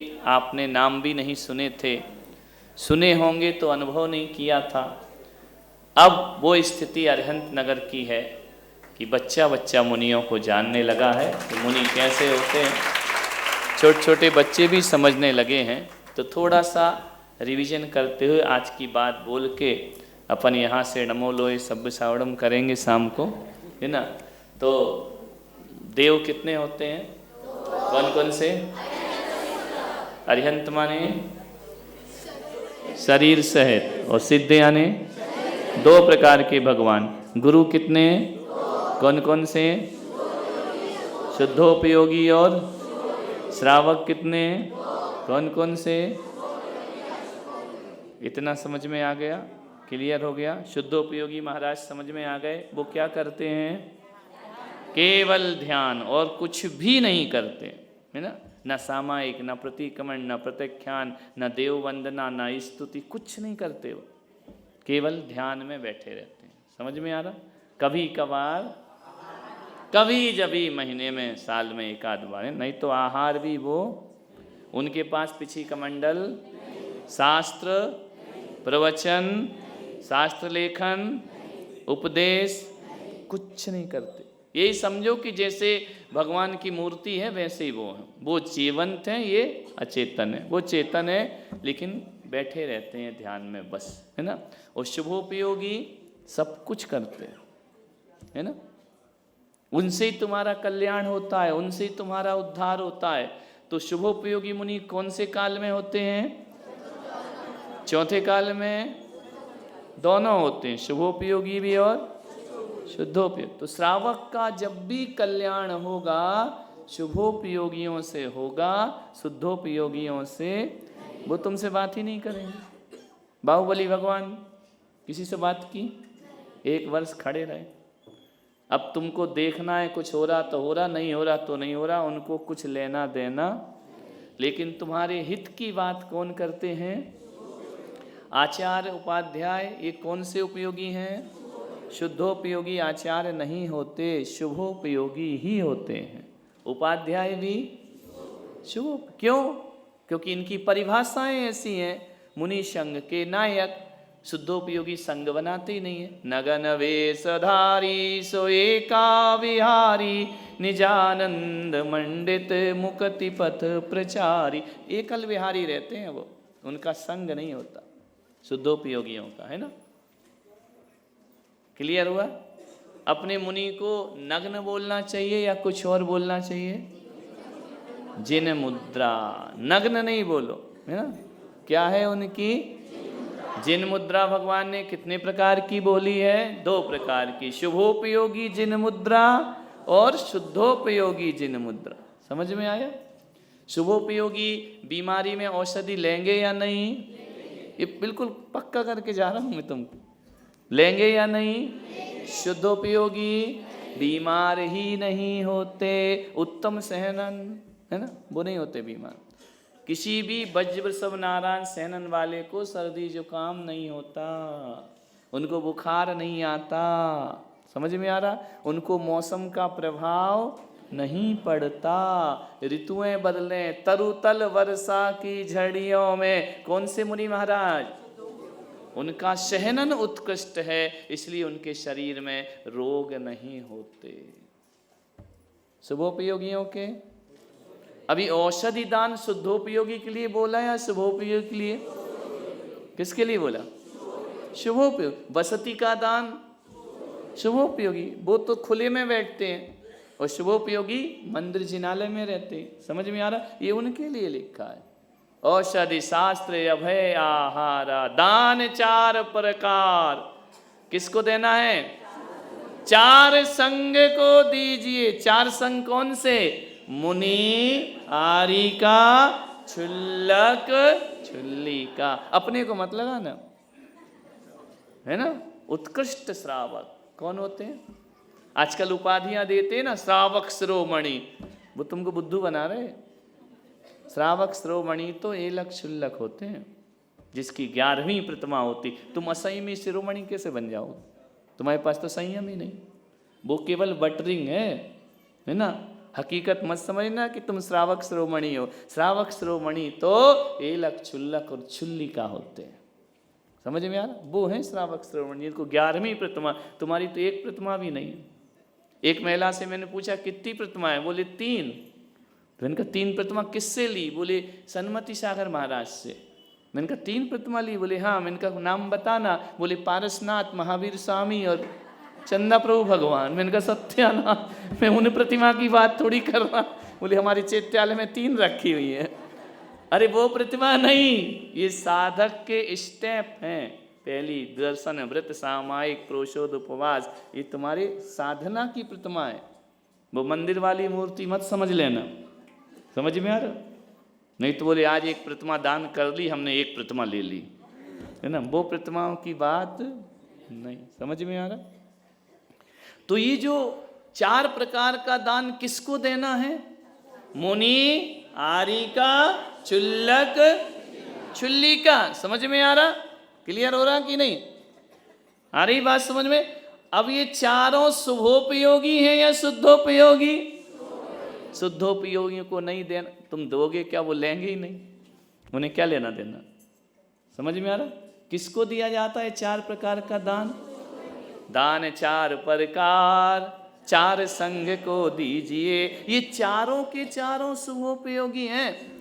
आपने नाम भी नहीं सुने थे, सुने होंगे तो अनुभव नहीं किया था। अब वो स्थिति अरिहंत नगर की है कि बच्चा बच्चा मुनियों को जानने लगा है कि मुनि कैसे होते हैं। छोटे छोटे बच्चे भी समझने लगे हैं। तो थोड़ा सा रिवीजन करते हुए आज की बात बोल के अपन यहाँ से नमो लोए सब्ब सावड़म करेंगे शाम को, है ना। तो देव कितने होते हैं, कौन कौन से? अरिहंत माने शरीर सहित, और सिद्ध यानी दो प्रकार के भगवान। गुरु कितने, कौन कौन से? शुद्धोपयोगी और श्रावक कितने, कौन कौन से? इतना समझ में आ गया, क्लियर हो गया। शुद्धोपयोगी महाराज समझ में आ गए। वो क्या करते हैं? केवल ध्यान और कुछ भी नहीं करते, है ना। न सामायिक, न प्रतिक्रमण, न प्रत्याख्यान, न देव वंदना, न स्तुति, कुछ नहीं करते। वो केवल ध्यान में बैठे रहते हैं। समझ में आ रहा? कभी कभार, कभी जभी महीने में, साल में एक आध बार, नहीं तो आहार भी वो, उनके पास पिछी कमंडल, शास्त्र प्रवचन, शास्त्र लेखन, उपदेश, कुछ नहीं करते। यही समझो कि जैसे भगवान की मूर्ति है वैसे ही वो है। वो जीवंत है, ये अचेतन है। वो चेतन है लेकिन बैठे रहते हैं ध्यान में बस, है ना। और शुभोपयोगी सब कुछ करते हैं, है ना। उनसे ही तुम्हारा कल्याण होता है, उनसे ही तुम्हारा उद्धार होता है। तो शुभोपयोगी मुनि कौन से काल में होते हैं? चौथे काल में दोनों होते हैं, शुभोपयोगी भी और शुद्धोपयोग। तो श्रावक का जब भी कल्याण होगा शुभोपयोगियों से होगा, शुद्धोपयोगियों से वो तुमसे बात ही नहीं करेंगे। बाहुबली भगवान किसी से बात की? 1 वर्ष खड़े रहे। अब तुमको देखना है, कुछ हो रहा तो हो रहा, नहीं हो रहा तो नहीं हो रहा, उनको कुछ लेना देना। लेकिन तुम्हारे हित की बात कौन करते हैं? आचार्य उपाध्याय। ये कौन से उपयोगी हैं? शुद्धोपयोगी आचार्य नहीं होते, शुभोपयोगी ही होते हैं। उपाध्याय भी शुभ, क्यों? क्योंकि इनकी परिभाषाएं ऐसी हैं। मुनि संघ के नायक, शुद्धोपयोगी संघ बनाते ही नहीं है। नगन वेशधारी सो एका विहारी, निजानंद मंडित मुक्ति पथ प्रचारी। एकल विहारी रहते हैं वो, उनका संग नहीं होता शुद्धोपयोगियों का, है ना। क्लियर हुआ? अपने मुनि को नग्न बोलना चाहिए या कुछ और बोलना चाहिए? जिन मुद्रा, नग्न नहीं बोलो, है ना। क्या है उनकी? जिन मुद्रा। भगवान ने कितने प्रकार की बोली है? 2 प्रकार की, शुभोपयोगी जिन मुद्रा और शुद्धोपयोगी जिन मुद्रा। समझ में आया? शुभोपयोगी बीमारी में औषधि लेंगे या नहीं? ये बिल्कुल पक्का करके जा रहा हूं मैं तुमको, लेंगे या नहीं? शुद्धोपयोगी बीमार ही नहीं होते, उत्तम सहनन, है ना, वो नहीं होते बीमार। किसी भी वज्र सब नारायण सहनन वाले को सर्दी जुकाम नहीं होता, उनको बुखार नहीं आता। समझ में आ रहा? उनको मौसम का प्रभाव नहीं पड़ता। ऋतुएं बदले, तरुतल वर्षा की झड़ियों में कौन से मुनि महाराज? उनका सहनन उत्कृष्ट है, इसलिए उनके शरीर में रोग नहीं होते। शुभोपयोगियों के। अभी औषधि दान शुद्धोपयोगी के लिए बोला या शुभोपयोगी के लिए? किसके लिए बोला? शुभोपयोगी। वसति का दान शुभोपयोगी, वो तो खुले में बैठते हैं, और शुभोपयोगी मंदिर जिनालय में रहते हैं। समझ में आ रहा? ये उनके लिए लिखा है। औषधि शास्त्र अभय आहारा, दान 4 प्रकार। किसको देना है? 4 संग को दीजिए। 4 संग कौन से? मुनि, आरिका, क्षुल्लक, क्षुल्लिका। अपने को मत लगाना, है ना। उत्कृष्ट श्रावक कौन होते हैं? आजकल उपाधियां देते हैं ना, श्रावक शिरोमणि, वो तुमको बुद्धू बना रहे। श्रावक शिरोमणि तो एलक शुल्लक होते हैं, जिसकी 11वीं प्रतिमा होती। तुम असंयमी शिरोमणि कैसे बन जाओगे? तुम्हारे पास तो संयम ही नहीं। वो केवल बटरिंग है ना। हकीकत मत समझना कि तुम श्रावक शिरोमणि हो। श्रावक शिरोमणि तो एलक क्षुल्लक और छुल्लिका होते हैं। समझ में आ रहा? वो है श्रावक शिरोमणि, जिनको 11वीं प्रतिमा। तुम्हारी तो एक प्रतिमा भी नहीं है। एक महिला से मैंने पूछा कितनी प्रतिमा है, बोले 3। तो मैंने कहा 3 प्रतिमा किससे ली? बोले सन्मति सागर महाराज से। मैंने कहा 3 प्रतिमा ली? बोले हाँ। मैंने कहा नाम बताना? बोले पारसनाथ, महावीर स्वामी और चंदा प्रभु भगवान। मैंने कहा सत्यानाथ, मैं उन प्रतिमा की बात थोड़ी कर रहा। बोले हमारे चैत्यालय में 3 रखी हुई है। अरे वो प्रतिमा नहीं, ये साधक के स्टेप हैं। पहली दर्शन, व्रत, सामायिक, प्रोषोद, उपवास, ये तुम्हारे साधना की प्रतिमा है। वो मंदिर वाली मूर्ति मत समझ लेना। समझ में आ रहा? नहीं तो बोले आज एक प्रतिमा दान कर ली हमने, एक प्रतिमा ले ली, है ना? वो प्रतिमाओं की बात नहीं। समझ में आ रहा? तो ये जो 4 प्रकार का दान किसको देना है? मुनि, आरिका, चुल्लक, छुल्लिका। समझ में आ रहा? क्लियर हो रहा कि नहीं? आ रही बात समझ में? अब ये चारों शुभोपयोगी हैं या शुद्धोपयोगी? शुद्धोपयोगियों को नहीं देना। तुम दोगे क्या? वो लेंगे ही नहीं, उन्हें क्या लेना देना। समझ में आ रहा? किसको दिया जाता है 4 प्रकार का दान? दान 4 प्रकार 4 संघ को दीजिए। ये चारों के चारों शुभोपयोगी हैं,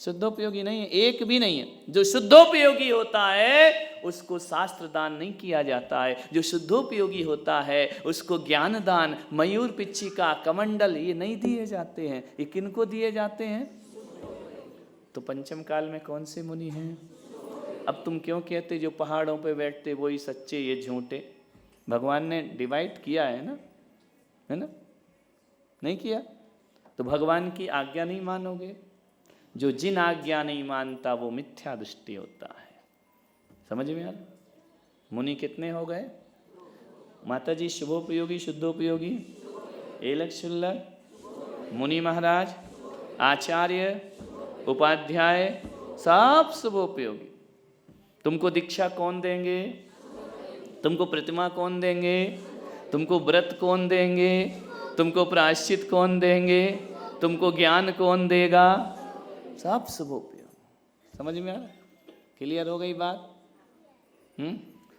शुद्धोपयोगी नहीं है, एक भी नहीं है। जो शुद्धोपयोगी होता है उसको शास्त्र दान नहीं किया जाता है। जो शुद्धोपयोगी होता है उसको ज्ञान दान, मयूर, पिच्छिका, कमंडल ये नहीं दिए जाते हैं। ये किनको दिए जाते हैं? तो पंचम काल में कौन से मुनि हैं? अब तुम क्यों कहते जो पहाड़ों पे बैठते वही सच्चे, ये झूठे? भगवान ने डिवाइड किया है ना, है ना? नहीं किया? तो भगवान की आज्ञा नहीं मानोगे? जो जिन आज्ञा नहीं मानता वो मिथ्या दृष्टि होता है। समझ में आ रहा? मुनि कितने हो गए माता जी? शुभोपयोगी, शुद्धोपयोगी, एलक शुल्लक, मुनि महाराज, आचार्य, उपाध्याय, सब शुभोपयोगी। तुमको दीक्षा कौन देंगे? तुमको प्रतिमा कौन देंगे? तुमको व्रत कौन देंगे? तुमको प्रायश्चित कौन देंगे? तुमको ज्ञान कौन देगा? सब शुभोपयोग। समझ में आ रहा? क्लियर हो गई बात?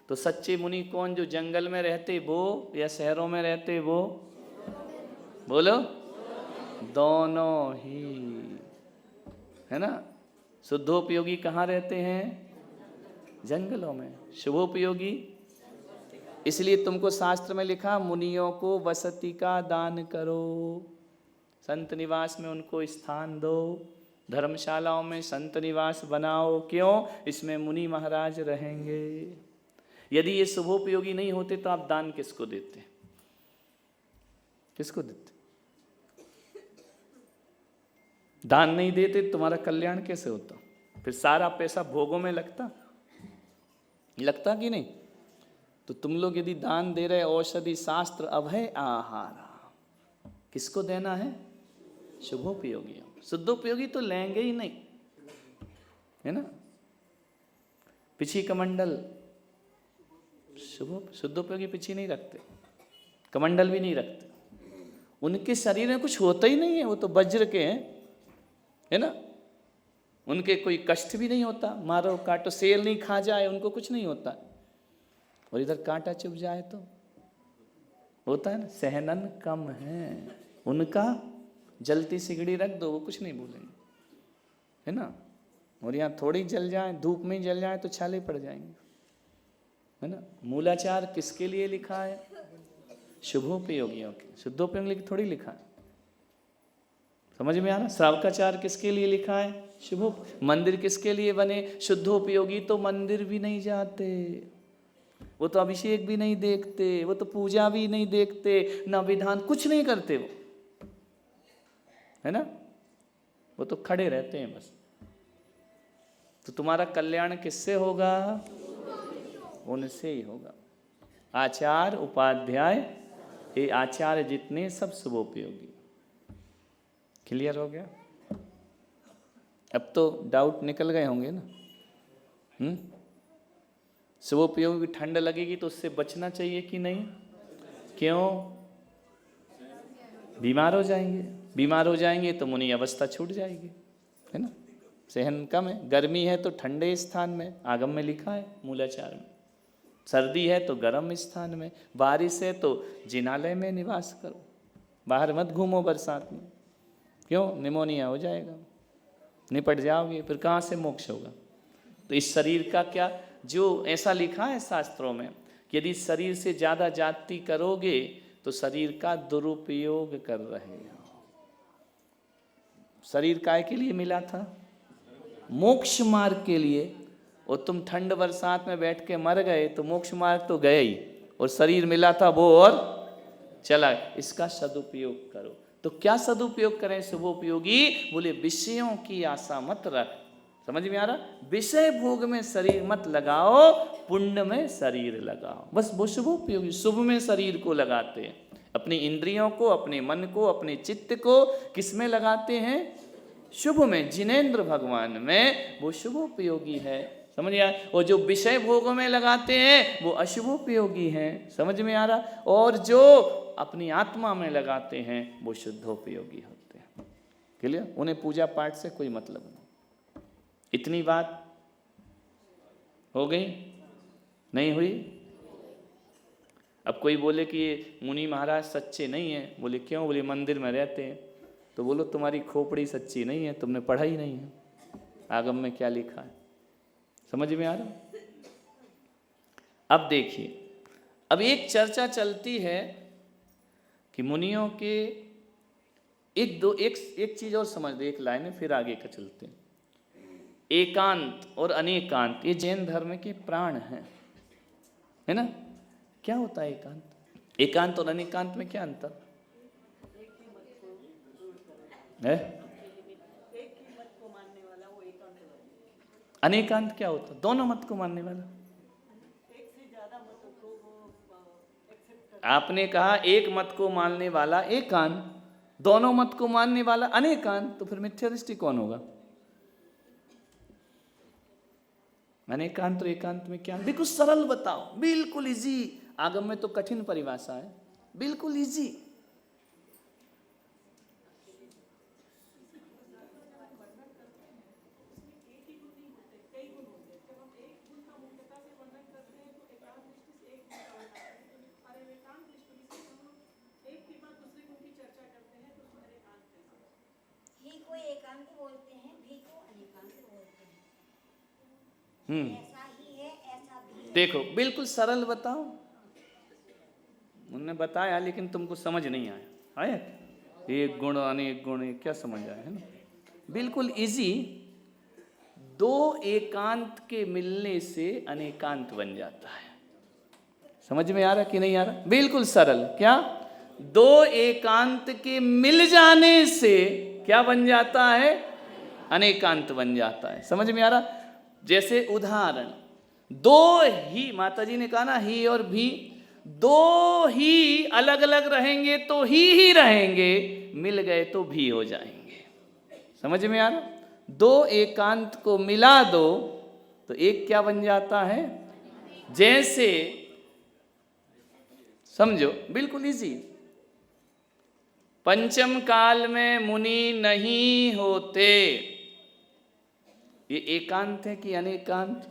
तो सच्चे मुनि कौन? जो जंगल में रहते वो या शहरों में रहते वो? बोलो। दोनों ही, है ना? शुद्धोपयोगी कहाँ रहते हैं? जंगलों में। शुभोपयोगी इसलिए तुमको शास्त्र में लिखा मुनियों को वसति का दान करो, संत निवास में उनको स्थान दो, धर्मशालाओं में संत निवास बनाओ। क्यों? इसमें मुनि महाराज रहेंगे। यदि ये शुभोपयोगी नहीं होते तो आप दान किसको देते? किसको देते? दान नहीं देते तुम्हारा कल्याण कैसे होता? फिर सारा पैसा भोगों में लगता कि नहीं? तो तुम लोग यदि दान दे रहे औषधि, शास्त्र, अभय, आहार, किसको देना है? शुभोपयोगी। शुद्धोपयोगी तो लेंगे ही नहीं, है ना? पिछी कमंडल शुद्धोपयोगी पिछी नहीं रखते, कमंडल भी नहीं रखते। उनके शरीर में कुछ होता ही नहीं है, वो तो वज्र के हैं, है ना? उनके कोई कष्ट भी नहीं होता। मारो काटो, सेल नहीं खा जाए उनको कुछ नहीं होता, और इधर कांटा चुभ जाए तो होता है ना। सहनन कम है उनका, जलती सिगड़ी रख दो वो कुछ नहीं बोलेंगे, है ना? और यहाँ थोड़ी जल जाए, धूप में ही जल जाए तो छाले पड़ जाएंगे, है ना? मूलाचार किसके लिए लिखा है? शुभोपयोगियों के। शुद्धोपयोगी थोड़ी लिखा है। समझ में आ रहा? श्रावकाचार किसके लिए लिखा है? शुभ। मंदिर किसके लिए बने? शुद्धोपयोगी तो मंदिर भी नहीं जाते, वो तो अभिषेक भी नहीं देखते, वो तो पूजा भी नहीं देखते, ना विधान, कुछ नहीं करते वो, है ना? वो तो खड़े रहते हैं बस। तो तुम्हारा कल्याण किससे होगा? उनसे ही होगा। आचार, उपाध्याय, ये आचार्य जितने सब शुभोपयोगी। क्लियर हो गया? अब तो डाउट निकल गए होंगे ना? शुभोपयोगी ठंड लगेगी तो उससे बचना चाहिए कि नहीं? क्यों? बीमार हो जाएंगे। बीमार हो जाएंगे तो मुनि अवस्था छूट जाएगी, है ना। सहन कम है, गर्मी है तो ठंडे स्थान में, आगम में लिखा है मूलाचार में। सर्दी है तो गर्म स्थान में, बारिश है तो जिनालय में निवास करो, बाहर मत घूमो बरसात में। क्यों? निमोनिया हो जाएगा, निपट जाओगे, फिर कहाँ से मोक्ष होगा। तो इस शरीर का क्या, जो ऐसा लिखा है शास्त्रों में, यदि शरीर से ज़्यादा जाति करोगे तो शरीर का दुरुपयोग कर रहे हो। शरीर काय के लिए मिला था? मोक्ष मार्ग के लिए। और तुम ठंड बरसात में बैठ के मर गए तो मोक्ष मार्ग तो गए ही, और शरीर मिला था वो और चला। इसका सदुपयोग करो। तो क्या सदुपयोग करें शुभोपयोगी? बोले विषयों की आशा मत रख। समझ में आ रहा? विषय भोग में शरीर मत लगाओ, पुण्य में शरीर लगाओ, बस वो शुभोपयोगी। शुभ में शरीर को लगाते हैं, अपनी इंद्रियों को, अपने मन को, अपने चित्त को किस में लगाते हैं? शुभ में, जिनेंद्र भगवान में, वो शुभोपयोगी है। समझ आया? और जो विषय भोगों में लगाते हैं वो अशुभोपयोगी हैं। समझ में आ रहा? और जो अपनी आत्मा में लगाते हैं वो शुद्धोपयोगी होते हैं। क्लियर? उन्हें पूजा पाठ से कोई मतलब नहीं। इतनी बात हो गई? नहीं हुई? अब कोई बोले कि ये मुनि महाराज सच्चे नहीं हैं, बोले क्यों? बोले मंदिर में रहते हैं। तो बोलो तुम्हारी खोपड़ी सच्ची नहीं है, तुमने पढ़ा ही नहीं है आगम में क्या लिखा है। समझ में आ रहा? अब देखिए, अब एक चर्चा चलती है कि मुनियों के एक चीज और समझ दे, एक लाइन है, फिर आगे का चलते हैं। एकांत और अनेकांत ये जैन धर्म के प्राण हैं, है ना। क्या होता है एकांत? एकांत और अनेकांत में क्या अंतर है? अनेकांत क्या होता? दोनों मत को मानने वाला। आपने कहा एक मत को मानने वाला एकांत, दोनों मत को मानने वाला अनेकांत, तो फिर मिथ्या दृष्टि कौन होगा? अनेकांत और एकांत में क्या? बिल्कुल सरल बताओ, बिल्कुल इजी। आगम में तो कठिन परिभाषा है, बिल्कुल इजी। ऐसा ही है, ऐसा भी है। देखो बिल्कुल सरल बताओ। उन्होंने बताया लेकिन तुमको समझ नहीं आया। एक गुण अनेक गुण, क्या समझ आया? है ना, बिल्कुल इजी। दो एकांत के मिलने से अनेकांत बन जाता है। समझ में आ रहा कि नहीं आ रहा? बिल्कुल सरल। क्या? दो एकांत के मिल जाने से क्या बन जाता है? अनेकांत बन जाता है। समझ में आ रहा? जैसे उदाहरण, दो ही, माता जी ने कहा ना, ही और भी, दो ही अलग अलग रहेंगे तो ही रहेंगे, मिल गए तो भी हो जाएंगे। समझ में आ रहा? दो एकांत को मिला दो तो एक क्या बन जाता है? जैसे समझो, बिल्कुल इजी। पंचम काल में मुनि नहीं होते, ये एकांत है कि अनेकांत?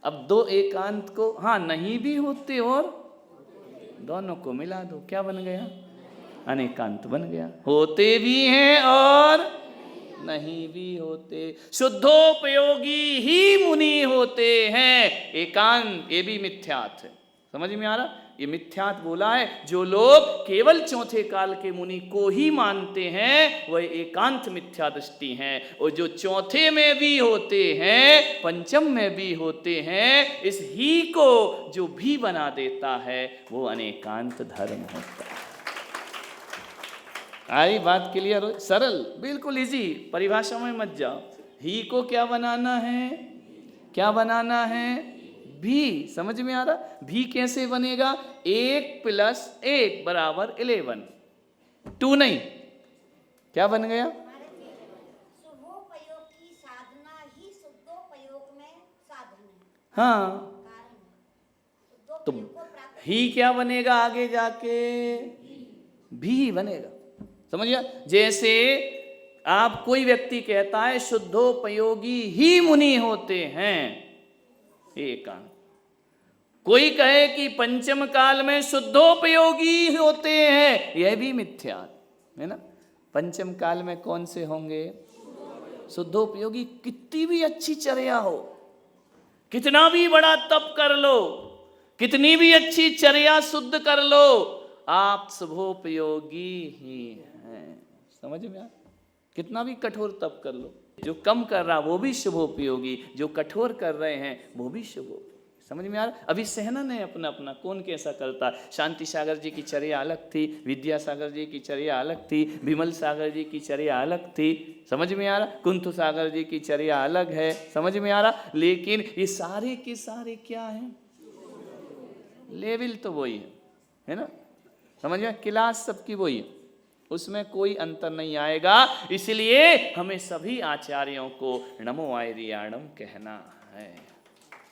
अब दो एकांत को, हाँ, नहीं भी होते और दोनों को मिला दो, क्या बन गया? अनेकांत बन गया। होते भी हैं और नहीं भी होते। शुद्धोपयोगी ही मुनि होते हैं। एकांत ये भी मिथ्यात है। समझ में आ रहा? ये मिथ्यात बोला है। जो लोग केवल चौथे काल के मुनि को ही मानते हैं वह एकांत मिथ्या दृष्टि हैं। और जो चौथे में भी होते हैं, पंचम में भी होते हैं, इस ही को जो भी बना देता है वो अनेकांत धर्म होता है। आई बात क्लियर हो? सरल, बिल्कुल इजी। परिभाषा में मत जाओ। ही को क्या बनाना है? क्या बनाना है? भी। समझ में आ रहा? भी कैसे बनेगा? 1 + 1 = 11। 2 नहीं, क्या बन गया? शुभोपयोग की साधना ही शुद्धोपयोग में साधन है। हाँ, तो ही क्या बनेगा आगे जाके? भी बनेगा। समझिए, जैसे आप कोई व्यक्ति कहता है शुद्धोपयोगी ही मुनि होते हैं, एकांत। कोई कहे कि पंचम काल में शुद्धोपयोगी होते हैं, यह भी मिथ्या है ना। पंचम काल में कौन से होंगे? शुद्धोपयोगी। कितनी भी अच्छी चर्या हो, कितना भी बड़ा तप कर लो, कितनी भी अच्छी चर्या शुद्ध कर लो, आप शुभोपयोगी ही हैं। समझ में आ? कितना भी कठोर तप कर लो, जो कम कर रहा वो भी शुभोपयोगी, जो कठोर कर रहे हैं वो भी शुभोपयोगी। समझ में आ रहा? अभी सहनन है अपना अपना, कौन कैसा करता। शांति सागर जी की चर्या अलग थी, विद्यासागर जी की चर्या अलग थी, विमल सागर जी की चर्या अलग थी। समझ में आ रहा? कुंथ सागर जी की चर्या अलग है। समझ में आ रहा? लेकिन ये सारे के सारे क्या हैं? लेवल तो वही है ना। समझ में? क्लास सबकी वही है, उसमें कोई अंतर नहीं आएगा। इसलिए हमें सभी आचार्यों को नमो आयर्याणम कहना है।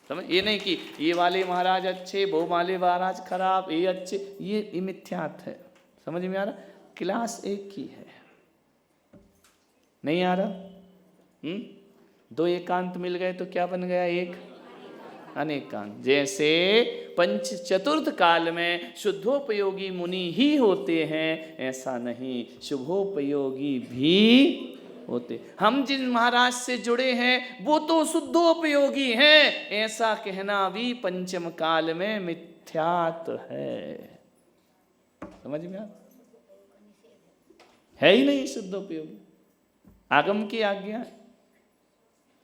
समझ? ये नहीं कि ये वाले महाराज अच्छे, वो वाले महाराज खराब, ये अच्छे, ये मिथ्यात है। समझ में आ रहा? क्लास एक ही है। नहीं आ रहा? दो एकांत मिल गए तो क्या बन गया? एक अनेकांत। जैसे पंच चतुर्थ काल में शुद्धोपयोगी मुनि ही होते हैं, ऐसा नहीं, शुभोपयोगी भी होते। हम जिन महाराज से जुड़े हैं वो तो शुद्धोपयोगी हैं, ऐसा कहना भी पंचम काल में मिथ्यात है। समझ में आ? है ही नहीं शुद्धोपयोगी, आगम की आज्ञा है।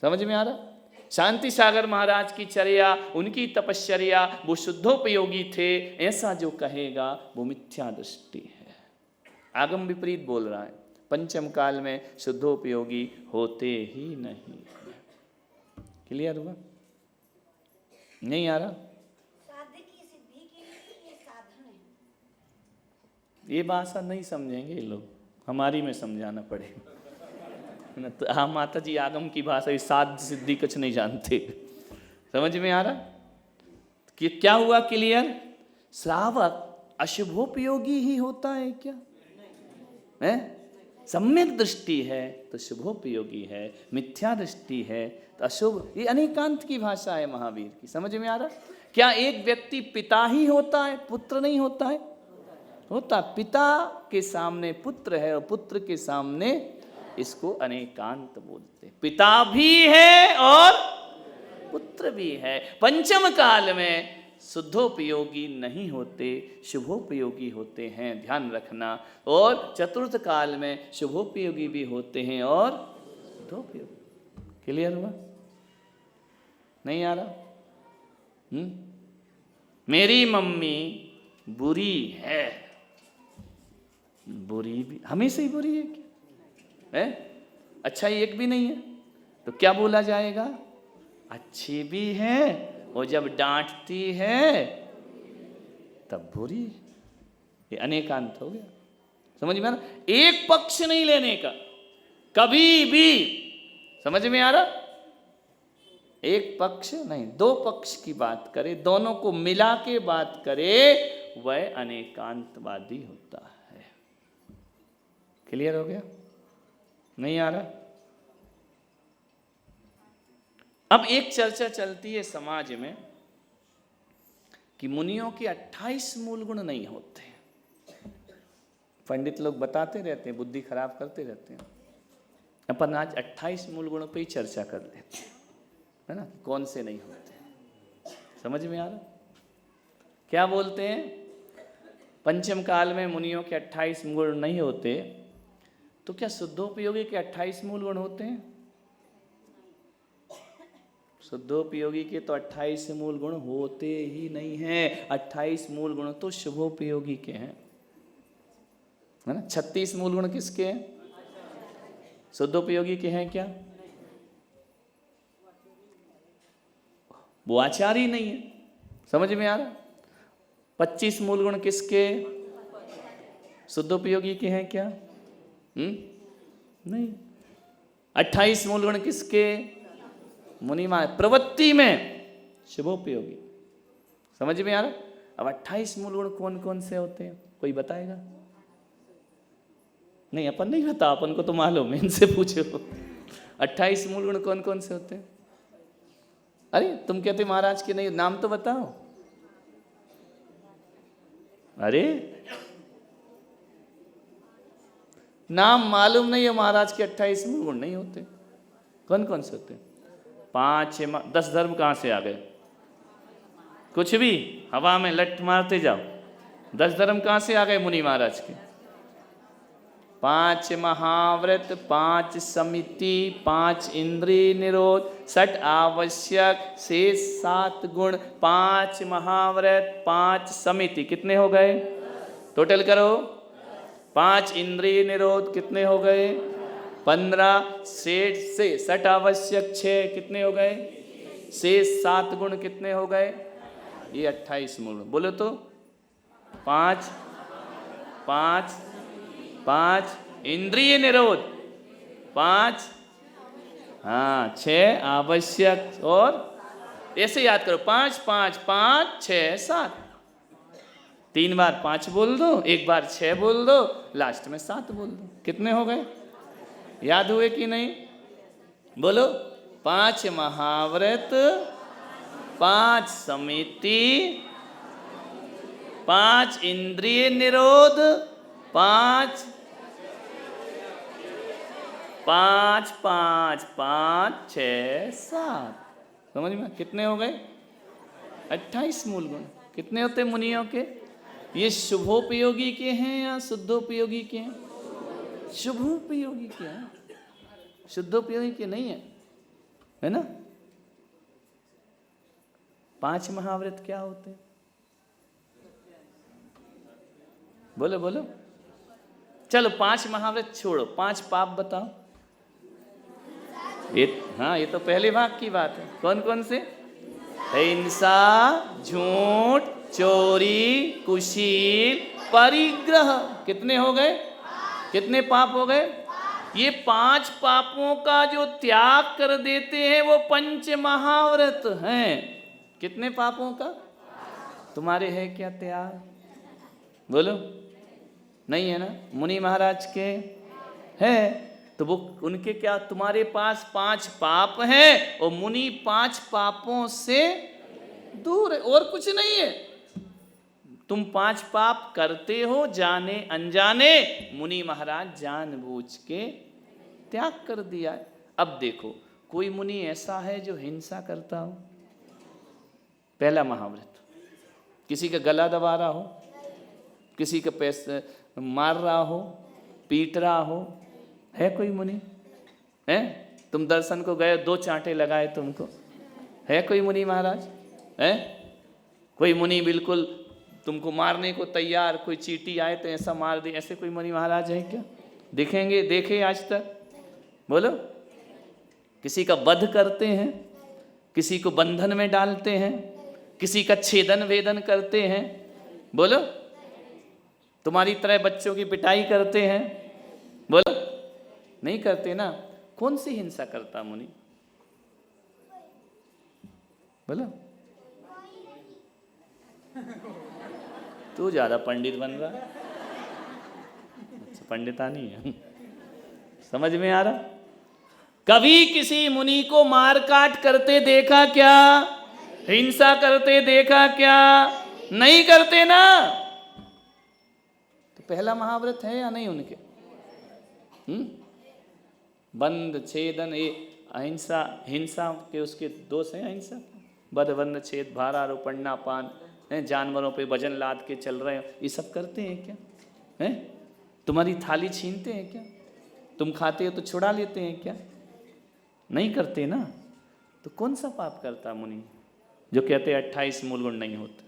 समझ में आ रहा? शांति सागर महाराज की चर्या, उनकी तपश्चर्या, वो शुद्धोपयोगी थे, ऐसा जो कहेगा वो मिथ्या दृष्टि है, आगम विपरीत बोल रहा है। पंचम काल में शुद्धोपयोगी होते ही नहीं। क्लियर हुआ? नहीं आ रहा? साध्य की सिद्धि के लिए ये साधन है। ये भाषा नहीं समझेंगे ये लोग, हमारी में समझाना पड़ेगा ना। तो हाँ माता जी, आगम की भाषा ये साध्य सिद्धि कुछ नहीं जानते। समझ में आ रहा कि क्या हुआ? क्लियर? श्रावक अशुभोपयोगी ही होता है क्या? है? सम्यक दृष्टि है तो शुभोपयोगी है, मिथ्या दृष्टि है तो अशुभ। ये अनेकांत की भाषा है महावीर की। समझ में आ रहा? क्या एक व्यक्ति पिता ही होता है, पुत्र नहीं होता है? होता। पिता के सामने पुत्र है और पुत्र के सामने, इसको अनेकांत बोलते। पिता भी है और पुत्र भी है। पंचम काल में शुद्धोपयोगी नहीं होते, शुभोपयोगी होते हैं, ध्यान रखना। और चतुर्थ काल में शुभोपयोगी भी होते हैं और शुद्धोपयोगी। क्लियर हुआ? नहीं आ रहा? मेरी मम्मी बुरी है, बुरी भी हमेशा ही बुरी है क्या? है? अच्छा एक भी नहीं है तो क्या बोला जाएगा? अच्छी भी है, और जब डांटती है तब बुरी। ये अनेकांत हो गया। समझ में आ रहा? एक पक्ष नहीं लेने का कभी भी। समझ में आ रहा? एक पक्ष नहीं, दो पक्ष की बात करे, दोनों को मिला के बात करे, वह अनेकांतवादी होता है। क्लियर हो गया? नहीं आ रहा? अब एक चर्चा चलती है समाज में कि मुनियों के 28 मूल गुण नहीं होते। पंडित लोग बताते रहते हैं, बुद्धि खराब करते रहते हैं। अपन आज 28 मूल गुणों पे ही चर्चा कर लेते हैं, है ना? कौन से नहीं होते? समझ में आ रहा? क्या बोलते हैं? पंचम काल में मुनियों के 28 गुण नहीं होते, तो क्या शुद्धोपयोगी के 28 मूल गुण होते हैं? शुद्धोपयोगी के तो 28 मूल गुण होते ही नहीं हैं। 28 मूल गुण तो शुभोपयोगी के हैं, है ना? 36 मूल गुण किसके हैं? शुद्धोपयोगी के हैं क्या? वो आचार्य ही नहीं है। समझ में आ रहा? 25 मूल गुण किसके? शुद्धोपयोगी के हैं क्या? नहीं। 28 मूल गुण किसके? मुनिमा प्रवृत्ति में शुभोपयोगी। समझ में आ रहा? अब 28 मूल गुण कौन कौन से होते हैं, कोई बताएगा? नहीं, अपन नहीं बता, अपन को तो मालूम है, इनसे पूछो। 28 मूल गुण कौन कौन से होते हैं? अरे तुम कहते महाराज के नहीं, नाम तो बताओ। अरे नाम मालूम नहीं है महाराज के? 28 मूल गुण नहीं होते। कौन कौन से होते हैं? 5 10 धर्म कहाँ से आ गए? कुछ भी हवा में लठ मारते जाओ। 10 धर्म कहाँ से आ गए मुनि महाराज के? 5 महाव्रत, 5 समिति, 5 इंद्रिय निरोध, 6 आवश्यक, शेष 7 गुण, 5 महाव्रत, 5 समिति, कितने हो गए? टोटल करो। 5 इंद्रिय निरोध कितने हो गए? 15, शेष से 6 आवश्यक 6 कितने हो गए? शेष 7 गुण कितने हो गए? ये 28 मूल। बोलो तो 5 5 5 इंद्रिय निरोध, 5 हाँ 6 आवश्यक, और ऐसे याद करो 5 5 5 6 7। 3 बार 5 बोल दो, 1 बार 6 बोल दो, लास्ट में 7 बोल दो। कितने हो गए? याद हुए कि नहीं? बोलो। 5 महाव्रत, 5 समिति, 5 इंद्रिय निरोध, 5 5 5 5 6 7। समझ में? कितने हो गए? 28 मूल गुण। कितने होते मुनियों के? ये शुभोपयोगी के हैं या शुद्धोपयोगी के हैं? शुभोपयोगी के हैं, शुद्धोपयोगी के नहीं है ना? 5 महाव्रत क्या होते हैं? बोलो बोलो। चलो 5 महाव्रत छोड़ो, 5 पाप बताओ। हाँ, ये तो पहले भाग की बात है। कौन कौन से? हिंसा, झूठ, चोरी, कुशील, परिग्रह। कितने हो गए? कितने पाप हो गए? ये 5 पापों का जो त्याग कर देते हैं वो 5 महाव्रत हैं। कितने पापों का? तुम्हारे है क्या त्याग? बोलो। नहीं है ना? मुनि महाराज के है, तो वो उनके क्या? तुम्हारे पास 5 पाप हैं और मुनि 5 पापों से दूर है, और कुछ नहीं है। तुम 5 पाप करते हो जाने अनजाने, मुनि महाराज जानबूझ के त्याग कर दिया है। अब देखो, कोई मुनि ऐसा है जो हिंसा करता हो? पहला महाव्रत। किसी का गला दबा रहा हो, किसी का पैसे मार रहा हो, पीट रहा हो, है कोई मुनि? है? तुम दर्शन को गए, 2 चांटे लगाए तुमको, है कोई मुनि महाराज? है कोई मुनि बिल्कुल तुमको मारने को तैयार, कोई चींटी आए तो ऐसा मार दे, ऐसे कोई मुनि महाराज है क्या? दिखेंगे? देखे आज तक? बोलो। किसी का वध करते हैं, किसी को बंधन में डालते हैं, किसी का छेदन वेदन करते हैं। बोलो। तुम्हारी तरह बच्चों की पिटाई करते हैं? बोलो। नहीं करते ना? कौन सी हिंसा करता मुनि? बोलो। तू ज्यादा पंडित बन रहा। अच्छा, पंडितानी है। समझ में आ रहा? कभी किसी मुनि को मार काट करते देखा क्या? हिंसा करते देखा क्या? नहीं करते ना? तो पहला महाव्रत है या नहीं उनके? बंद छेदन, ये अहिंसा, हिंसा के उसके दोष हैं। अहिंसा, बद बंद छेद, भारारोपण, नापान, जानवरों पे वजन लाद के चल रहे हो, ये सब करते हैं क्या? हैं? तुम्हारी थाली छीनते हैं क्या? तुम खाते हो तो छुड़ा लेते हैं क्या? नहीं करते ना? तो कौन सा पाप करता मुनि जो कहते हैं 28 मूल गुण नहीं होते?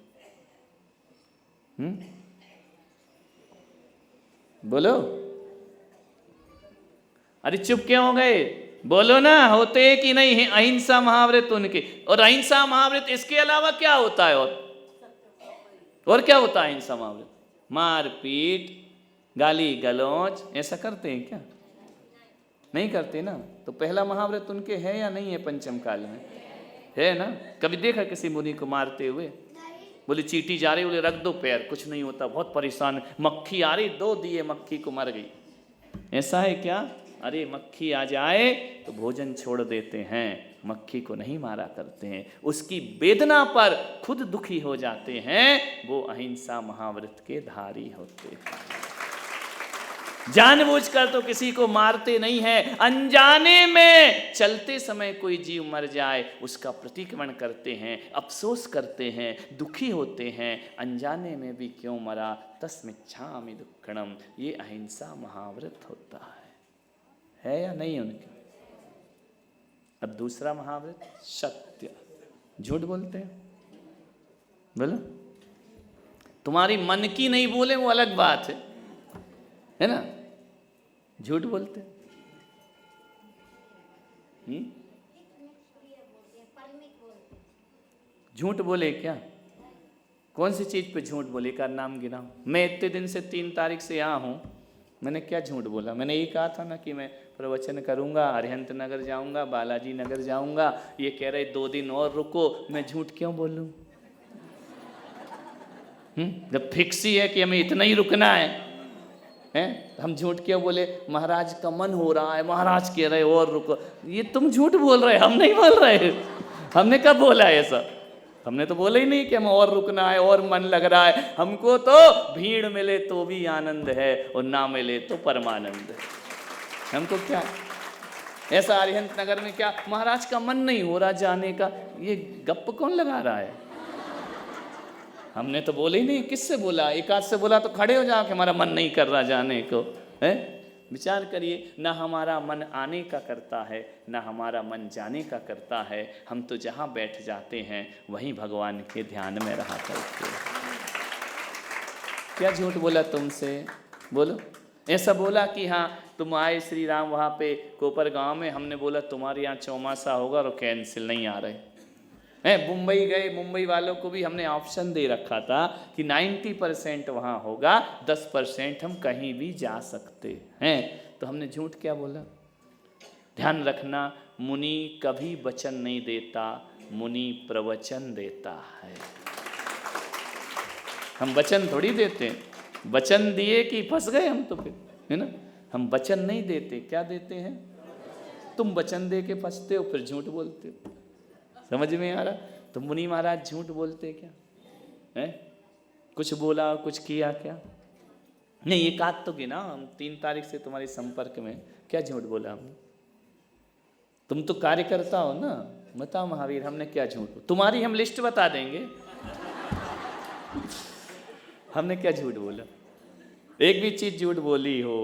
बोलो। अरे चुप क्यों हो गए? बोलो ना, होते कि नहीं है अहिंसा महाव्रत उनके? और अहिंसा महाव्रत इसके अलावा क्या होता है? और क्या होता है अहिंसा महाव्रत? मार पीट, गाली गलौज, ऐसा करते हैं क्या? नहीं करते ना? तो पहला महाव्रत उनके है या नहीं है? पंचम काल में है ना? कभी देखा किसी मुनि को मारते हुए? बोले चींटी जा रही, बोले रख दो पैर, कुछ नहीं होता, बहुत परेशान, मक्खी आ रही, 2 दिए मक्खी को, मर गई। ऐसा है क्या? अरे मक्खी आ जाए तो भोजन छोड़ देते हैं, मक्खी को नहीं मारा करते हैं, उसकी वेदना पर खुद दुखी हो जाते हैं, वो अहिंसा महाव्रत के धारी होते हैं। जानबूझकर तो किसी को मारते नहीं है, अनजाने में चलते समय कोई जीव मर जाए उसका प्रतिक्रमण करते हैं, अफसोस करते हैं, दुखी होते हैं, अनजाने में भी क्यों मरा, तस्मिच्छामि दुक्खड़म। ये अहिंसा महाव्रत होता है या नहीं उनके? अब दूसरा महाव्रत सत्य, झूठ बोलते हैं, बोलो तुम्हारी मन की नहीं बोले वो अलग बात है ना, झूठ बोलते झूठ बोले क्या? कौन सी चीज पे झूठ बोले का नाम गिनाओ। मैं इतने दिन से 3 तारीख से यहाँ हूँ, मैंने क्या झूठ बोला? मैंने यही कहा था ना कि मैं प्रवचन करूँगा, अरिहंत नगर जाऊँगा, बालाजी नगर जाऊँगा, ये कह रहे 2 दिन और रुको, मैं झूठ क्यों बोलूँ? जब फिक्स ही है कि हमें इतना ही रुकना है, हम झूठ क्यों बोले? महाराज का मन हो रहा है, महाराज कह रहे और रुको, ये तुम झूठ बोल रहे, हम नहीं बोल रहे। हमने कब बोला है ऐसा? हमने तो बोला ही नहीं कि हम और रुकना है और मन लग रहा है। हमको तो भीड़ मिले तो भी आनंद है और ना मिले तो परमानंद है। हमको क्या ऐसा अरिहंत नगर में क्या महाराज का मन नहीं हो रहा जाने का, ये गप कौन लगा रहा है? हमने तो बोले ही नहीं। किससे बोला? एक आध से बोला तो खड़े हो जाओ कि हमारा मन नहीं कर रहा जाने को, है? विचार करिए, ना हमारा मन आने का करता है, ना हमारा मन जाने का करता है। हम तो जहाँ बैठ जाते हैं वहीं भगवान के ध्यान में रहा करते हैं। क्या झूठ बोला तुमसे? बोलो। ऐसा बोला कि हाँ तुम आए श्री राम वहाँ पे कोपर गांव में, हमने बोला तुम्हारे यहाँ चौमासा होगा और कैंसिल नहीं आ रहे हैं। मुंबई गए, मुंबई वालों को भी हमने ऑप्शन दे रखा था कि 90% वहाँ होगा, 10% हम कहीं भी जा सकते हैं। तो हमने झूठ क्या बोला? ध्यान रखना, मुनि कभी वचन नहीं देता, मुनि प्रवचन देता है। हम वचन थोड़ी देते हैं, वचन दिए कि फंस गए हम तो फिर, है ना। हम वचन नहीं देते, क्या देते हैं? तुम वचन दे के फंसते हो, फिर झूठ बोलते हो। समझ में आ रहा? तो मुनि महाराज झूठ बोलते क्या है? कुछ बोला, कुछ किया क्या? नहीं, एक आध तो गिना। हम 3 तारीख से तुम्हारे संपर्क में, क्या झूठ बोला हमने? तुम तो कार्यकर्ता हो ना, बताओ महावीर हमने क्या झूठ? तुम्हारी हम लिस्ट बता देंगे। हमने क्या झूठ बोला? एक भी चीज झूठ बोली हो?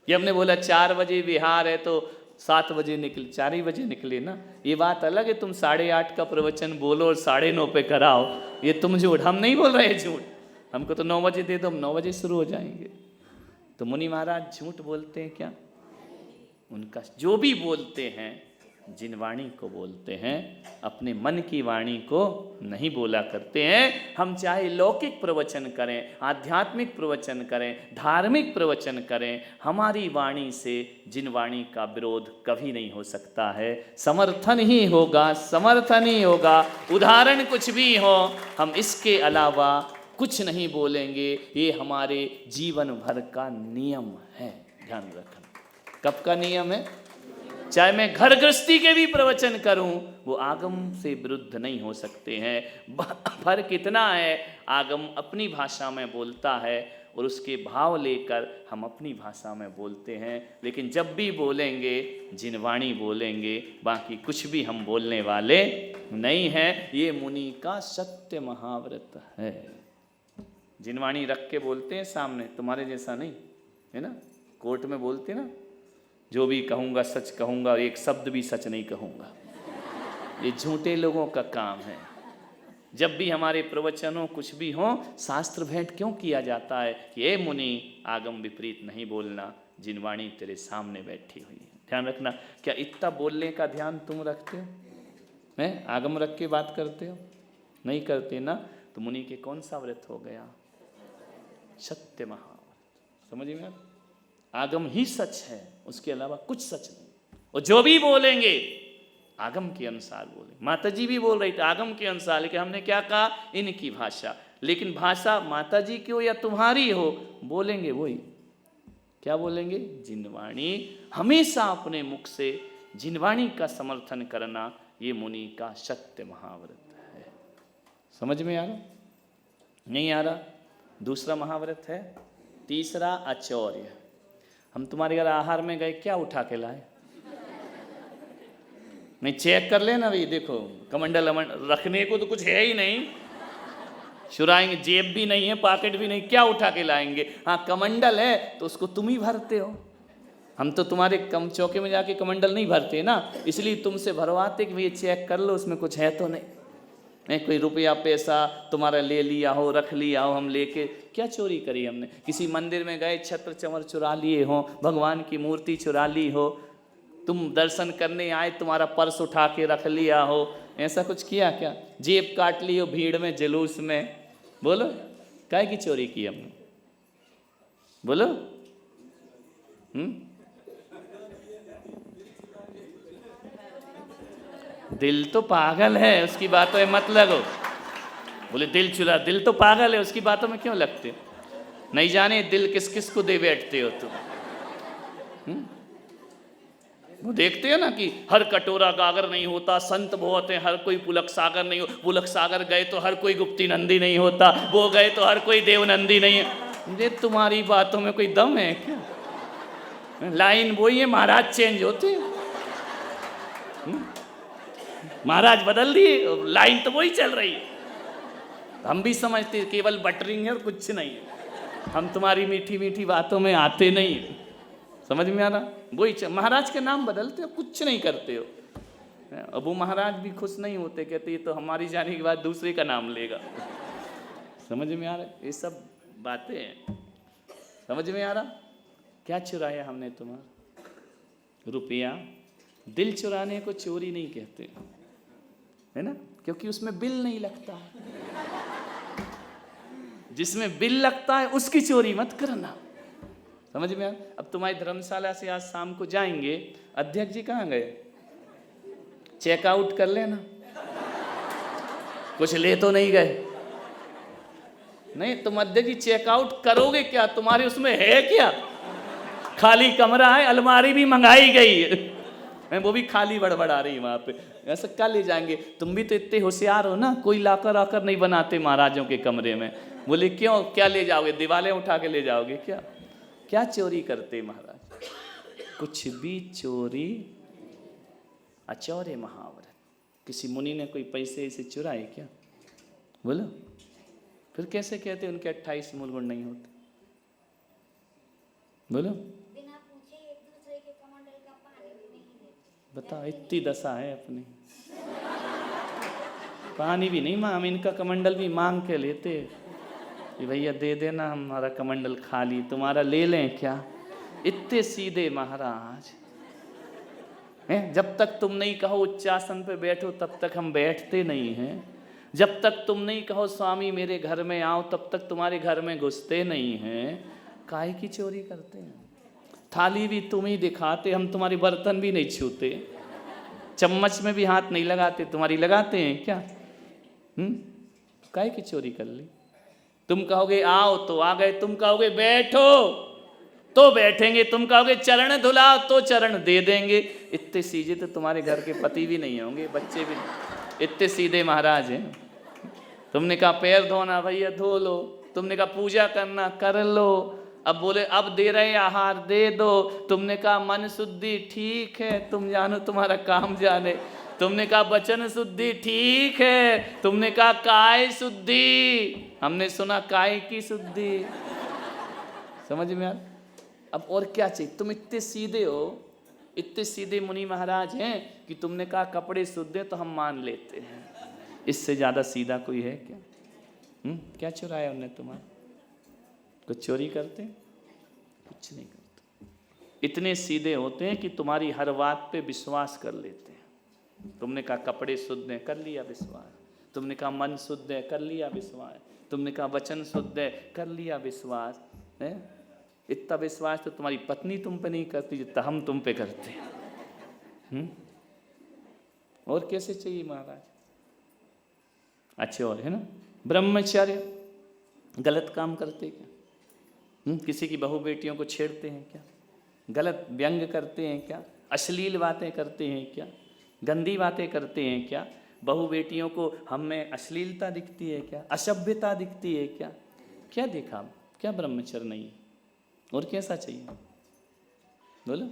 ये हमने बोला 4 बजे बिहार है तो 7 बजे निकले, 4 ही बजे निकले ना। ये बात अलग है, तुम 8:30 का प्रवचन बोलो और 9:30 पे कराओ, ये तुम झूठ। हम नहीं बोल रहे झूठ, हमको तो 9 बजे दे दो, हम 9 बजे शुरू हो जाएंगे। तो मुनि महाराज झूठ बोलते हैं क्या? उनका जो भी बोलते हैं, जिन वाणी को बोलते हैं, अपने मन की वाणी को नहीं बोला करते हैं। हम चाहे लौकिक प्रवचन करें, आध्यात्मिक प्रवचन करें, धार्मिक प्रवचन करें, हमारी वाणी से जिन वाणी का विरोध कभी नहीं हो सकता है। समर्थन ही होगा, समर्थन ही होगा। उदाहरण कुछ भी हो, हम इसके अलावा कुछ नहीं बोलेंगे। ये हमारे जीवन भर का नियम है, ध्यान रखना। कब का नियम है? चाहे मैं घर गृहस्थी के भी प्रवचन करूं, वो आगम से विरुद्ध नहीं हो सकते हैं। फर्क इतना है, आगम अपनी भाषा में बोलता है और उसके भाव लेकर हम अपनी भाषा में बोलते हैं। लेकिन जब भी बोलेंगे, जिनवाणी बोलेंगे, बाकी कुछ भी हम बोलने वाले नहीं हैं। ये मुनि का सत्य महाव्रत है। जिनवाणी रख के बोलते हैं सामने, तुम्हारे जैसा नहीं है ना। कोर्ट में बोलते ना, जो भी कहूँगा सच कहूँगा, एक शब्द भी सच नहीं कहूँगा। ये झूठे लोगों का काम है। जब भी हमारे प्रवचनों कुछ भी हो, शास्त्र भेंट क्यों किया जाता है कि ए मुनि, आगम विपरीत नहीं बोलना, जिनवाणी तेरे सामने बैठी हुई है। ध्यान रखना। क्या इतना बोलने का ध्यान तुम रखते हो? हैं? आगम रख के बात करते हो? नहीं करते ना। तो मुनि के कौन सा व्रत हो गया? सत्य महाव्रत। समझ में? आगम ही सच है, उसके अलावा कुछ सच नहीं। और जो भी बोलेंगे आगम के अनुसार बोले। माता जी भी बोल रही थी आगम के अनुसार, लेकिन हमने क्या कहा? इनकी भाषा। लेकिन भाषा माता जी की हो या तुम्हारी हो, बोलेंगे वही। क्या बोलेंगे? जिनवाणी। हमेशा अपने मुख से जिनवाणी का समर्थन करना ये मुनि का सत्य महाव्रत है। समझ में आ रहा? नहीं आ रहा? दूसरा महाव्रत है। तीसरा अचौर्य। हम तुम्हारे घर आहार में गए, क्या उठा के लाए? नहीं, चेक कर लेना भाई, देखो कमंडल रखने को तो कुछ है ही नहीं, चुराएंगे, जेब भी नहीं है, पॉकेट भी नहीं, क्या उठा के लाएंगे? हाँ, कमंडल है तो उसको तुम ही भरते हो, हम तो तुम्हारे कम चौके में जाके कमंडल नहीं भरते ना, इसलिए तुमसे भरवाते कि भैया चेक कर लो उसमें कुछ है तो नहीं। कोई रुपया पैसा तुम्हारा ले लिया हो, रख लिया हो, हम लेके क्या चोरी करी हमने? किसी मंदिर में गए, छत्र चमर चुरा लिए हो, भगवान की मूर्ति चुरा ली हो, तुम दर्शन करने आए, तुम्हारा पर्स उठा के रख लिया हो, ऐसा कुछ किया क्या? जेब काट ली हो भीड़ में, जुलूस में, बोलो काय की चोरी की हमने? बोलो। दिल तो पागल है, उसकी बातों में मत लगो। बोले दिल चुरा, दिल तो पागल है, उसकी बातों में क्यों लगते हो? नहीं जाने दिल किस किस को दे बैठते हो तुम। वो देखते हो ना कि हर कटोरा गागर नहीं होता, संत बहुत है, हर कोई पुलक सागर नहीं हो, पुलक सागर गए तो हर कोई गुप्ती नंदी नहीं होता, वो गए तो हर कोई देवनंदी नहीं है। ये तुम्हारी बातों में कोई दम है क्या? लाइन वही है, महाराज चेंज होते हैं, महाराज बदल दिए, लाइन तो वही चल रही है। हम भी समझते केवल बटरिंग है और कुछ नहीं है, हम तुम्हारी मीठी मीठी बातों में आते नहीं। समझ में आ रहा? वही महाराज के नाम बदलते हो, कुछ नहीं करते हो। अब वो महाराज भी खुश नहीं होते, कहते ये तो हमारी जाने के बाद दूसरे का नाम लेगा। समझ में आ रहा? ये सब बातें हैं। समझ में आ रहा? क्या चुराया हमने तुम्हारा? रुपया। दिल चुराने को चोरी नहीं कहते, है ना, क्योंकि उसमें बिल नहीं लगता। जिसमें बिल लगता है उसकी चोरी मत करना। समझ में आ? अब तुम्हारी धर्मशाला से आज शाम को जाएंगे, अध्यक्ष जी कहाँ गए? चेकआउट कर लेना, कुछ ले तो नहीं गए। नहीं, तुम अध्यक्ष जी चेकआउट करोगे क्या? तुम्हारे उसमें है क्या? खाली कमरा है, अलमारी भी मंगाई गई है, वो भी खाली बड़बड़ा रही वहां पे, ऐसा क्या ले जाएंगे? तुम भी तो इतने होशियार हो ना, कोई लाकर आकर नहीं बनाते महाराजों के कमरे में। बोले क्यों, क्या ले जाओगे? दीवारें उठा के ले जाओगे क्या? क्या चोरी करते महाराज? कुछ भी चोरी। अचौर्य महाव्रत। किसी मुनि ने कोई पैसे इसे चुराए क्या? बोलो, फिर कैसे कहते उनके 28 मूल गुण नहीं होते? बोलो, बिना पूछे एक दूसरे के कमंडल का पानी भी नहीं देते। बताओ, इतनी दशा है अपनी, पानी भी नहीं, हम इनका कमंडल भी मांग के लेते कि भैया दे देना, हमारा कमंडल खाली, तुम्हारा ले लें क्या? इतने सीधे महाराज हैं। जब तक तुम नहीं कहो उच्चासन पे बैठो तब तक हम बैठते नहीं हैं, जब तक तुम नहीं कहो स्वामी मेरे घर में आओ तब तक तुम्हारे घर में घुसते नहीं हैं। काहे की चोरी करते हैं? थाली भी तुम ही दिखाते, हम तुम्हारे बर्तन भी नहीं छूते, चम्मच में भी हाथ नहीं लगाते, तुम्हारी लगाते हैं क्या? काहे की चोरी कर ली? तुम कहोगे आओ तो आ गए, तुम कहोगे बैठो तो बैठेंगे, तुम कहोगे चरण धुलाओ तो चरण दे देंगे। इतने सीधे तो तुम्हारे घर के पति भी नहीं होंगे, बच्चे भी नहीं। इतने सीधे महाराज हैं। तुमने कहा पैर धोना, भैया धो लो। तुमने कहा पूजा करना, कर लो। अब बोले अब दे रहे आहार, दे दो। तुमने कहा मन शुद्धि, ठीक है, तुम जानो तुम्हारा काम जाने। तुमने कहा वचन शुद्धि, ठीक है। तुमने कहा काय शुद्धि, हमने सुना काय की शुद्धि। समझ में आ? अब और क्या चाहिए? तुम इतने सीधे हो, इतने सीधे मुनि महाराज हैं कि तुमने कहा कपड़े शुद्ध है तो हम मान लेते हैं। इससे ज्यादा सीधा कोई है क्या? क्या चुराया उन्हें तुम्हारा? कुछ चोरी करते? कुछ नहीं करते। इतने सीधे होते हैं कि तुम्हारी हर बात पे विश्वास कर लेते हैं। तुमने कहा कपड़े शुद्ध हैं, कर लिया विश्वास। तुमने कहा मन शुद्ध है, कर लिया विश्वास। तुमने कहा वचन शुद्ध है, कर लिया विश्वास। है इतना विश्वास तो तुम्हारी पत्नी तुम पे नहीं करती जितना हम तुम पे करते हैं। और कैसे चाहिए महाराज? अच्छे और है ना। ब्रह्मचर्य, गलत काम करते क्या? किसी की बहू बेटियों को छेड़ते हैं क्या? गलत व्यंग करते हैं क्या? अश्लील बातें करते हैं क्या? गंदी बातें करते हैं क्या? बहू बेटियों को हम में अश्लीलता दिखती है क्या? असभ्यता दिखती है क्या? क्या देखा? क्या ब्रह्मचर्य नहीं? और कैसा चाहिए? बोलो।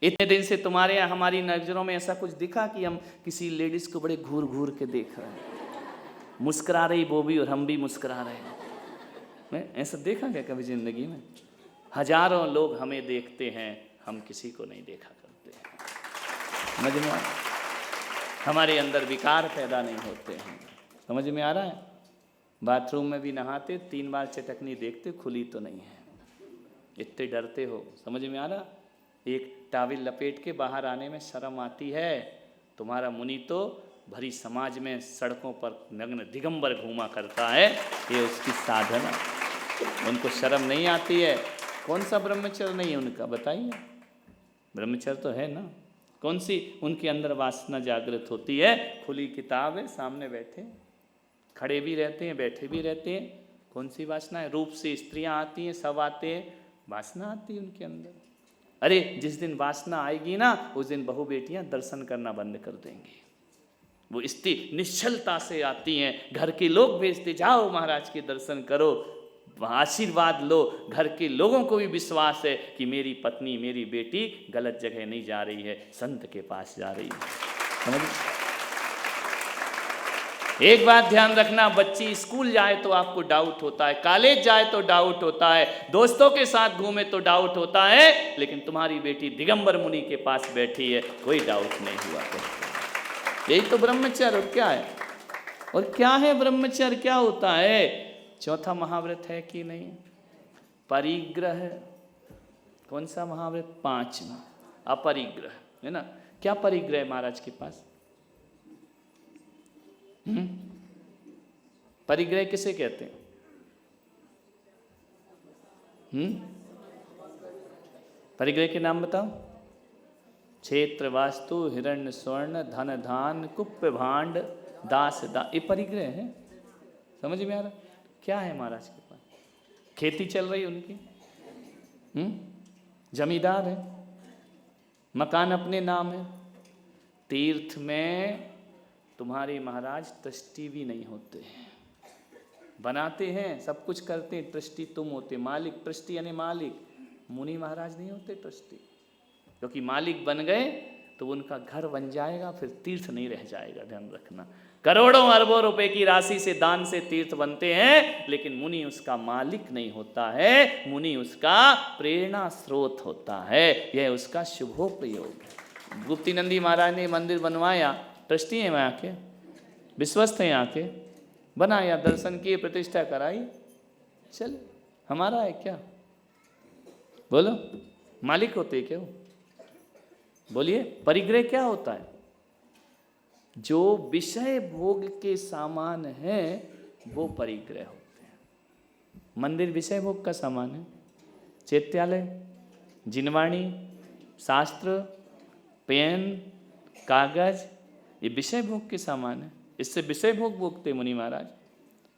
इतने दिन से तुम्हारे यहाँ हमारी नजरों में ऐसा कुछ दिखा कि हम किसी लेडीज को बड़े घूर घूर के देख रहे हैं, मुस्कुरा रही वो भी और हम भी मुस्कुरा रहे हैं? मैं ऐसा देखा क्या कभी जिंदगी में? हजारों लोग हमें देखते हैं, हम किसी को नहीं देखा करते हैं। समझ में आ? हमारे अंदर विकार पैदा नहीं होते हैं। समझ में आ रहा है? बाथरूम में भी नहाते 3 बार चटकनी देखते, खुली तो नहीं है, इतने डरते हो। समझ में आ रहा? एक टाविल लपेट के बाहर आने में शर्म आती है। तुम्हारा मुनि तो भरी समाज में सड़कों पर नग्न दिगंबर घूमा करता है, ये उसकी साधना। उनको शर्म नहीं आती है। कौन सा ब्रह्मचर्य नहीं है उनका, बताइए? ब्रह्मचर्य तो है ना। कौन सी उनके अंदर वासना जागृत होती है? खुली किताब है, सामने बैठे, खड़े भी रहते हैं, बैठे भी रहते हैं। कौन सी वासना है? रूप से स्त्रियां आती हैं, सब आते हैं, वासना आती है उनके अंदर। अरे जिस दिन वासना आएगी ना, उस दिन बहू बेटियां दर्शन करना बंद कर देंगी। वो स्त्री निश्चलता से आती हैं, घर के लोग भेजते, जाओ महाराज के दर्शन करो, आशीर्वाद लो। घर के लोगों को भी विश्वास है कि मेरी पत्नी, मेरी बेटी गलत जगह नहीं जा रही है, संत के पास जा रही है। समझ? एक बात ध्यान रखना, बच्ची स्कूल जाए तो आपको डाउट होता है, कॉलेज जाए तो डाउट होता है, दोस्तों के साथ घूमे तो डाउट होता है, लेकिन तुम्हारी बेटी दिगंबर मुनि के पास बैठी है, कोई डाउट नहीं हुआ करता। यही तो ब्रह्मचर्य। और क्या है? और क्या है ब्रह्मचर्य? क्या होता है? चौथा महाव्रत है कि नहीं? परिग्रह। कौन सा महाव्रत? 5वां, अपरिग्रह, है ना। क्या परिग्रह है महाराज के पास? परिग्रह किसे कहते हैं? परिग्रह के नाम बताओ। क्षेत्र, वास्तु, हिरण्य, स्वर्ण, धन, धान, कुप्य, भांड, दास, ये परिग्रह है। समझ में आ रहा? क्या है महाराज के पास? खेती चल रही उनकी, जमींदार है, मकान अपने नाम है। तीर्थ में तुम्हारे महाराज ट्रस्टी भी नहीं होते हैं, बनाते हैं, सब कुछ करते हैं, ट्रस्टी तुम होते, मालिक। ट्रस्टी यानी मालिक। मुनि महाराज नहीं होते ट्रस्टी, क्योंकि मालिक बन गए तो उनका घर बन जाएगा, फिर तीर्थ नहीं रह जाएगा। ध्यान रखना, करोड़ों अरबों रुपए की राशि से दान से तीर्थ बनते हैं, लेकिन मुनि उसका मालिक नहीं होता है, मुनि उसका प्रेरणा स्रोत होता है, यह उसका शुभोपयोग है। गुप्ती नंदी महाराज ने मंदिर बनवाया, ट्रस्टी है वहाँ के, विश्वस्त हैं यहाँ के, बनाया, दर्शन किए, प्रतिष्ठा कराई, चल हमारा है क्या? बोलो, मालिक होते क्या वो? बोलिए, परिग्रह क्या होता है? जो विषय भोग के सामान है वो परिग्रह होते हैं। मंदिर विषय भोग का सामान है, चैत्यालय, जिनवाणी, शास्त्र, पेन, कागज, ये विषय भोग के सामान है। इससे विषय भोग भोगते मुनि महाराज।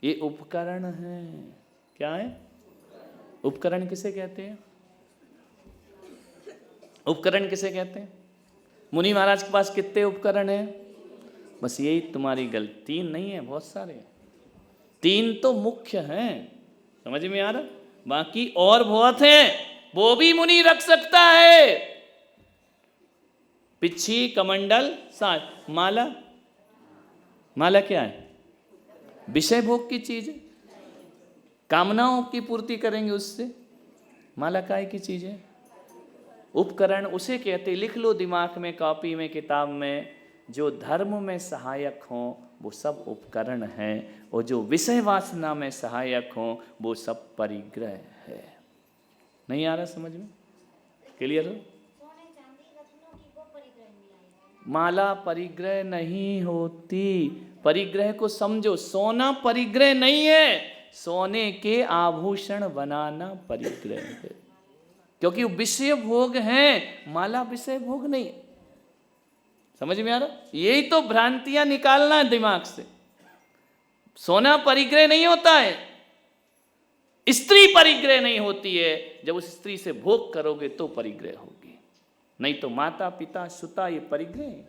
ये उपकरण है। क्या है? उपकरण किसे कहते हैं? उपकरण किसे कहते हैं? मुनि महाराज के पास कितने उपकरण हैं? बस यही तुम्हारी गलती। 3 नहीं है, बहुत सारे। 3 तो मुख्य हैं, समझ में आ रहा? बाकी और बहुत हैं, वो भी मुनि रख सकता है। पिच्छी, कमंडल, साथ, माला। माला क्या है? विषय भोग की चीज है, कामनाओं की पूर्ति करेंगे उससे। माला काय की चीज है? उपकरण उसे कहते, लिख लो दिमाग में, कॉपी में, किताब में, जो धर्म में सहायक हों वो सब उपकरण हैं, और जो विषय वासना में सहायक हों वो सब परिग्रह है। नहीं आ रहा समझ में? क्लियर हो? माला परिग्रह नहीं होती। परिग्रह को समझो, सोना परिग्रह नहीं है, सोने के आभूषण बनाना परिग्रह है, क्योंकि विषय भोग है, माला विषय भोग नहीं। समझ में आ रहा? यही तो भ्रांतियां निकालना है दिमाग से। सोना परिग्रह नहीं होता है, स्त्री परिग्रह नहीं होती है, जब उस स्त्री से भोग करोगे तो परिग्रह होगी, नहीं तो माता पिता सुता ये परिग्रह है,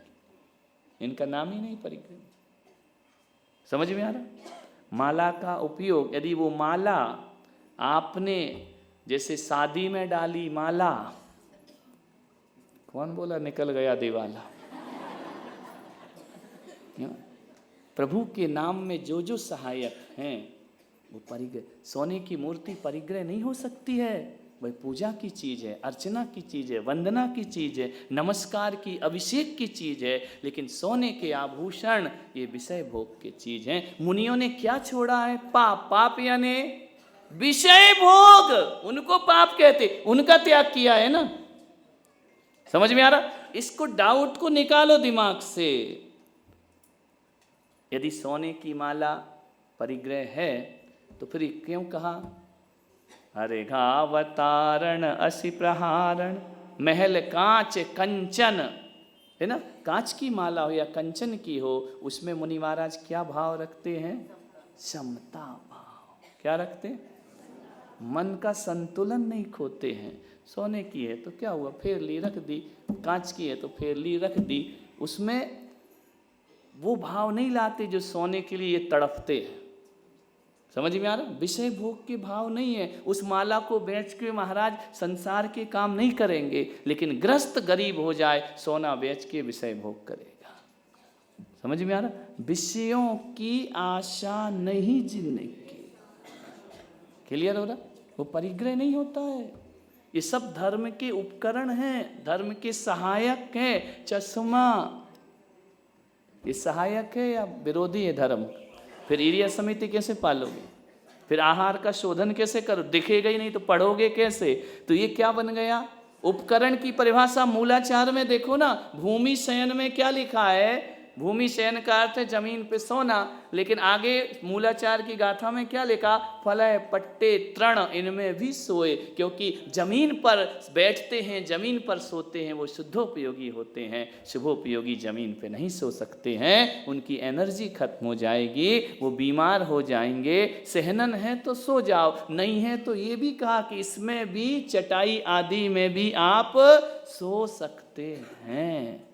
इनका नाम ही नहीं परिग्रह। समझ में आ रहा? माला का उपयोग, यदि वो माला आपने जैसे शादी में डाली माला, कौन बोला निकल गया दिवाला, प्रभु के नाम में जो जो सहायक हैं वो परिग्रह। सोने की मूर्ति परिग्रह नहीं हो सकती है, वह पूजा की चीज है, अर्चना की चीज है, वंदना की चीज है, नमस्कार की, अभिषेक की चीज है। लेकिन सोने के आभूषण ये विषय भोग की चीज है। मुनियों ने क्या छोड़ा है? पाप। पाप यानी विषय भोग, उनको पाप कहते, उनका त्याग किया है ना। समझ में आ रहा? इसको डाउट को निकालो दिमाग से। यदि सोने की माला परिग्रह है तो फिर क्यों कहा हरे घावतारण असि प्रहारण महल कांच कंचन, है ना? कांच की माला हो या कंचन की हो, उसमें मुनि महाराज क्या भाव रखते हैं? समता भाव। क्या रखते हैं? मन का संतुलन नहीं खोते हैं। सोने की है तो क्या हुआ, फेर ली रख दी, कांच की है तो फेर ली रख दी, उसमें वो भाव नहीं लाते जो सोने के लिए ये तड़पते हैं। समझ में आ रहा? विषय भोग के भाव नहीं है। उस माला को बेच के महाराज संसार के काम नहीं करेंगे, लेकिन ग्रस्त गरीब हो जाए सोना बेच के विषय भोग करेगा। समझ में आ रहा? विषयों की आशा नहीं जीने की। क्लियर हो रहा? वो परिग्रह नहीं होता है। ये सब धर्म के उपकरण हैं, धर्म के सहायक हैं। चश्मा ये सहायक है या विरोधी है धर्म? फिर ईर्ष्या समिति कैसे पालोगे? फिर आहार का शोधन कैसे करो? दिखेगा ही नहीं तो पढ़ोगे कैसे? तो ये क्या बन गया? उपकरण की परिभाषा मूलाचार में देखो ना, भूमि शयन में क्या लिखा है? भूमि शयन का अर्थ है जमीन पे सोना, लेकिन आगे मूलाचार की गाथा में क्या लिखा? फलय पट्टे तृण इनमें भी सोए। क्योंकि जमीन पर बैठते हैं, जमीन पर सोते हैं, वो शुद्धोपयोगी होते हैं। शुभोपयोगी जमीन पे नहीं सो सकते हैं, उनकी एनर्जी खत्म हो जाएगी, वो बीमार हो जाएंगे। सहनन है तो सो जाओ, नहीं है तो ये भी कहा कि इसमें भी चटाई आदि में भी आप सो सकते हैं।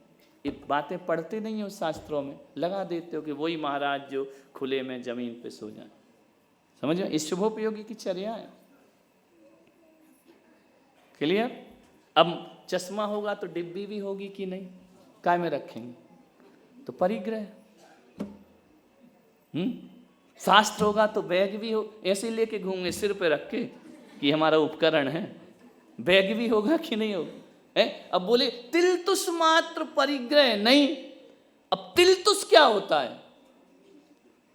ये बातें पढ़ते नहीं हो शास्त्रों में, लगा देते हो कि वही महाराज जो खुले में जमीन पे सो जाए। समझ में? इस शुभोपयोगी की चर्या है। क्लियर? अब चश्मा होगा तो डिब्बी भी होगी कि नहीं? काय में रखेंगे? तो परिग्रह। शास्त्र होगा तो बैग भी हो, ऐसे लेके घूमेंगे सिर पे रख के कि हमारा उपकरण है। बैग भी होगा कि नहीं होगा? अब बोले तिलतुष मात्र परिग्रह नहीं। अब तिलतुष क्या होता है?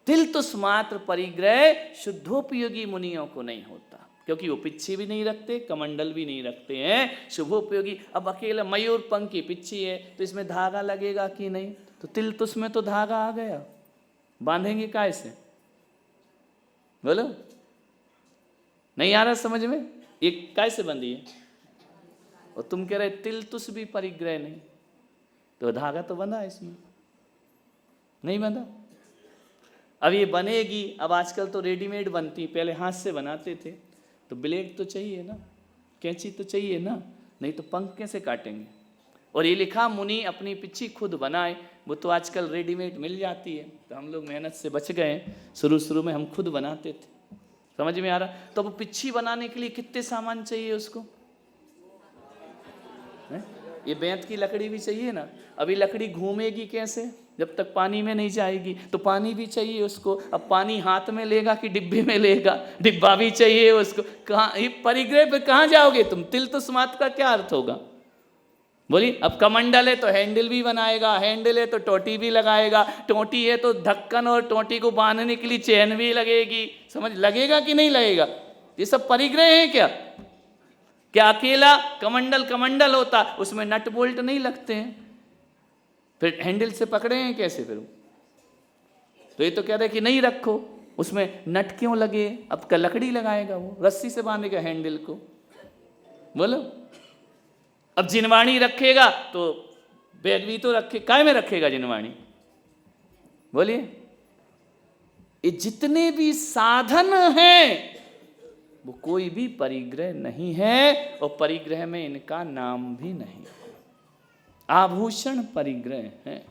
तिलतुष मात्र परिग्रह शुद्धोपयोगी मुनियों को नहीं होता, क्योंकि वो पिच्छी भी नहीं रखते, कमंडल भी नहीं रखते हैं। शुभोपयोगी, अब अकेला मयूर पंख की पिच्छी है तो इसमें धागा लगेगा कि नहीं? तो तिलतुष में तो धागा आ गया, बांधेंगे काय से? बोलो, नहीं आ रहा समझ में? ये काय से बंधी है? और तुम कह रहे तिलतुष भी परिग्रह नहीं, तो धागा तो बंधा है इसमें, नहीं बंधा। अब ये बनेगी, अब आजकल तो रेडीमेड बनती, पहले हाथ से बनाते थे तो ब्लेड तो चाहिए ना, कैंची तो चाहिए ना, नहीं तो पंख कैसे काटेंगे? और ये लिखा मुनि अपनी पिच्छी खुद बनाए, वो तो आजकल रेडीमेड मिल जाती है, तो हम लोग मेहनत से बच गए। शुरू में हम खुद बनाते थे। समझ में आ रहा? तो वो पिच्छी बनाने के लिए कितने सामान चाहिए उसको? ये बेंत की लकड़ी भी चाहिए ना। अभी लकड़ी घूमेगी कैसे जब तक पानी में नहीं जाएगी? तो पानी भी चाहिए उसको। अब पानी हाथ में लेगा कि डिब्बे में लेगा? डिब्बा भी चाहिए उसको। कहाँ ये परिग्रह पे कहाँ जाओगे तुम? तिलतुष मात्र का क्या अर्थ होगा? बोली, अब कमंडल है तो हैंडल भी बनाएगा, हैंडल है तो टोटी भी लगाएगा, टोटी है तो ढक्कन और टोटी को बांधने के लिए चैन भी लगेगी। समझ लगेगा कि नहीं लगेगा? ये सब परिग्रह है क्या? क्या अकेला कमंडल होता, उसमें नट बोल्ट नहीं लगते हैं? फिर हैंडल से पकड़े हैं कैसे फिर? तो ये तो कह रहे कि नहीं रखो, उसमें नट क्यों लगे? अब का लकड़ी लगाएगा, वो रस्सी से बांधेगा हैंडल को। बोलो, अब जिनवाणी रखेगा तो बैग भी तो रखे, काय में रखेगा जिनवाणी? बोलिए, ये जितने भी साधन हैं वो कोई भी परिग्रह नहीं है और परिग्रह में इनका नाम भी नहीं। आभूषण परिग्रह है,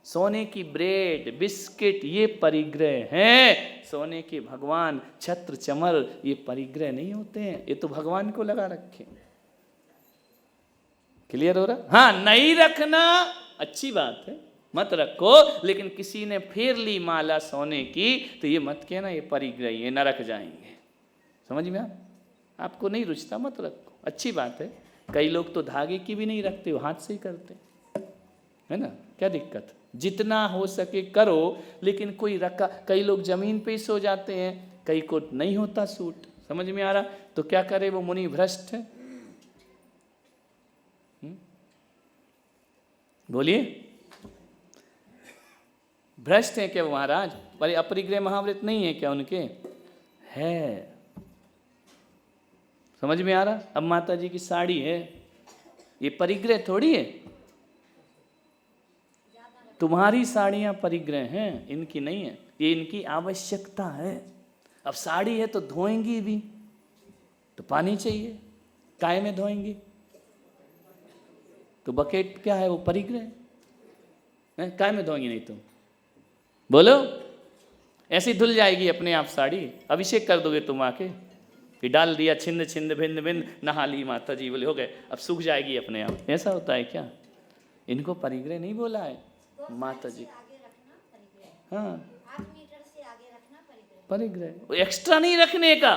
सोने की ब्रेड बिस्किट ये परिग्रह हैं। सोने के भगवान छत्र चमर ये परिग्रह नहीं होते हैं, ये तो भगवान को लगा रखे। क्लियर हो रहा? हाँ, नहीं रखना अच्छी बात है, मत रखो, लेकिन किसी ने फेर ली माला सोने की तो ये मत कहना ये परिग्रह, ये नरक जाएंगे। समझ में आपको नहीं रुचता मत रखो, अच्छी बात है। कई लोग तो धागे की भी नहीं रखते, वो हाथ से ही करते है ना, क्या दिक्कत? जितना हो सके करो, लेकिन कोई रखा, कई लोग जमीन पे ही सो जाते हैं, कई को नहीं होता सूट। समझ में आ रहा? तो क्या करे, वो मुनि भ्रष्ट है। बोलिए, भ्रष्ट है क्या महाराज? पर अपरिग्रह महाव्रत नहीं है क्या उनके? है। समझ में आ रहा? अब माता जी की साड़ी है, ये परिग्रह थोड़ी है। तुम्हारी साड़ियां परिग्रह हैं, इनकी नहीं है, ये इनकी आवश्यकता है। अब साड़ी है तो धोएंगी भी तो पानी चाहिए, काय में धोएंगी? तो बकेट क्या है, वो परिग्रह है, काय में धोएंगी नहीं तुम? बोलो, ऐसी धुल जाएगी अपने आप साड़ी, अभिषेक कर दोगे तुम आके कि डाल दिया छिंद छिंद भिंद भिंद, नहा ली माता जी, बोले हो गए, अब सूख जाएगी अपने आप। ऐसा होता है क्या? इनको परिग्रह नहीं बोला है माता जी। हाँ, 8 मीटर से आगे रखना परिग्रह, एक्स्ट्रा नहीं रखने का।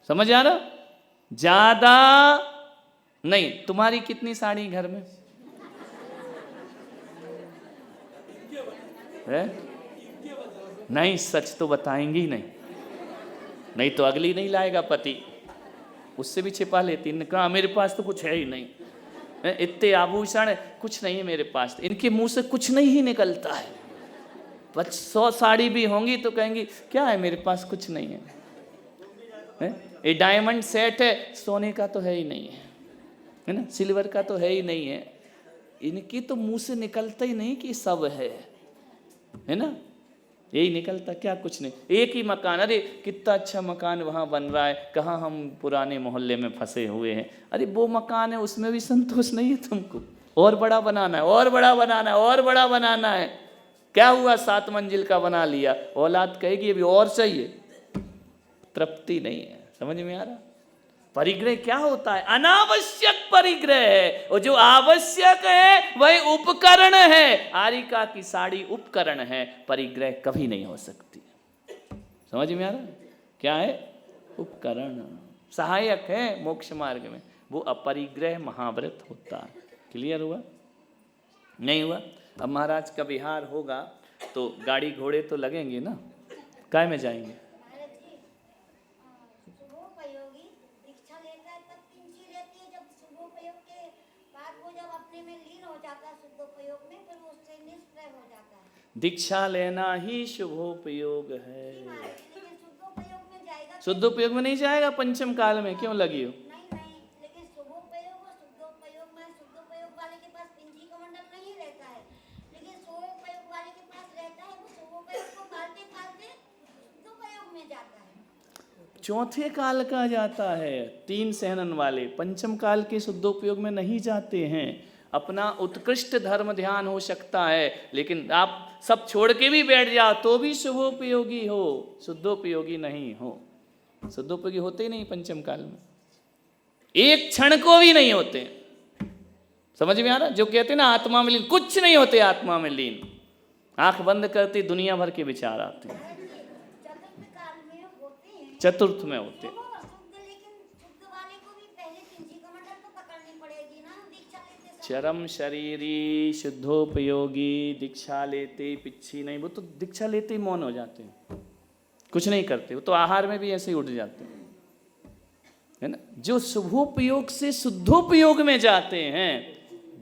समझ आ रहा? ज्यादा नहीं। तुम्हारी कितनी साड़ी घर में है? नहीं, सच तो बताएंगी ही नहीं, नहीं तो अगली नहीं लाएगा पति, उससे भी छिपा लेती। इन्होंने कहा मेरे पास तो कुछ है ही नहीं, इतने आभूषण कुछ नहीं है मेरे पास। इनके मुंह से कुछ नहीं ही निकलता है। 100 साड़ी भी होंगी तो कहेंगी क्या है मेरे पास, कुछ नहीं है। ये डायमंड सेट है, सोने का तो है ही नहीं है ना, सिल्वर का तो है ही नहीं है। इनकी तो मुंह से निकलता ही नहीं कि सब है ना, यही निकलता क्या, कुछ नहीं। एक ही मकान, अरे कितना अच्छा मकान वहाँ बन रहा है, कहाँ हम पुराने मोहल्ले में फंसे हुए हैं। अरे वो मकान है, उसमें भी संतोष नहीं है तुमको, और बड़ा बनाना है, और बड़ा बनाना है, और बड़ा बनाना है। क्या हुआ, 7 मंजिल का बना लिया, औलाद कहेगी अभी और चाहिए, तृप्ति नहीं है। समझ में आ रहा? परिग्रह क्या होता है? अनावश्यक परिग्रह है, और जो आवश्यक है वही उपकरण है। आरिका की साड़ी उपकरण है, परिग्रह कभी नहीं हो सकती। समझ में आ रहा? क्या है? उपकरण, सहायक है मोक्ष मार्ग में, वो अपरिग्रह महाव्रत होता है। क्लियर हुआ? नहीं हुआ? अब महाराज का विहार होगा तो गाड़ी घोड़े तो लगेंगे ना, काय में जाएंगे? दीक्षा लेना ही शुभोपयोग है। शुद्धोपयोग में नहीं जाएगा, पंचम काल में क्यों लगी हो? नहीं, लेकिन शुभोपयोग और शुद्धोपयोग में, शुद्धोपयोग वाले के पास पिंजी कमंडल नहीं रहता है, लेकिन शुभोपयोग वाले के पास रहता है। वो शुभोपयोग को पालते पालते शुद्धोपयोग में जाता है। चौथे काल का जाता है, 3 सहनन वाले पंचम काल के शुद्धोपयोग में नहीं जाते हैं। अपना उत्कृष्ट धर्म ध्यान हो सकता है, लेकिन आप सब छोड़ के भी बैठ जाओ तो भी शुभोपयोगी हो, शुद्धोपयोगी नहीं हो। शुद्धोपयोगी होते ही नहीं पंचम काल में, एक क्षण को भी नहीं होते। समझ में आ रहा? जो कहते हैं ना आत्मा में लीन, कुछ नहीं होते आत्मा में लीन। आंख बंद करती दुनिया भर के विचार आते हैं, चतुर्थ में होते। चरम शरीरी शुद्धोपयोगी दीक्षा लेते पिच्छी नहीं, वो तो दीक्षा लेते ही मौन हो जाते हैं, कुछ नहीं करते। वो तो आहार में भी ऐसे ही उठ जाते हैं, है ना। जो शुभोपयोग से शुद्धोपयोग में जाते हैं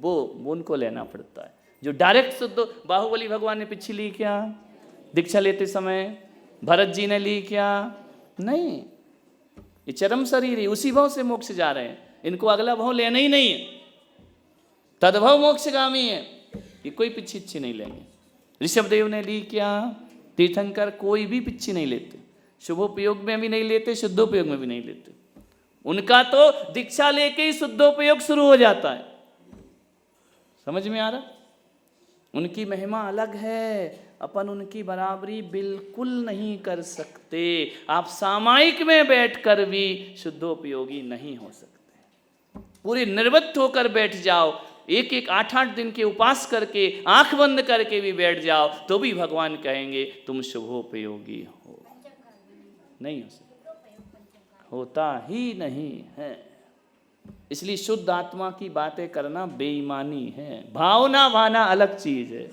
वो उनको लेना पड़ता है। जो डायरेक्ट शुद्ध, बाहुबली भगवान ने पिच्छी ली क्या दीक्षा लेते समय? भरत जी ने ली क्या? नहीं। ये चरम शरीरी उसी भाव से मोक्ष जा रहे हैं, इनको अगला भाव लेना ही नहीं है, तद्भव मोक्षगामी है। ये कोई पिच्छी नहीं लेंगे। ऋषभदेव ने ली क्या? तीर्थंकर कोई भी पिच्छी नहीं लेते, शुभोपयोग में भी नहीं लेते, शुद्धोपयोग में भी नहीं लेते। उनका तो दीक्षा लेके ही शुद्धोपयोग शुरू हो जाता है। समझ में आ रहा? उनकी महिमा अलग है, अपन उनकी बराबरी बिल्कुल नहीं कर सकते। आप सामायिक में बैठकर भी शुद्धोपयोगी नहीं हो सकते। पूरे निर्वृत्त होकर बैठ जाओ, एक एक 8-8 दिन के उपास करके आंख बंद करके भी बैठ जाओ तो भी भगवान कहेंगे तुम शुभोपयोगी हो। नहीं हो सकता, होता ही नहीं है। इसलिए शुद्ध आत्मा की बातें करना बेईमानी है। भावना भाना अलग चीज है।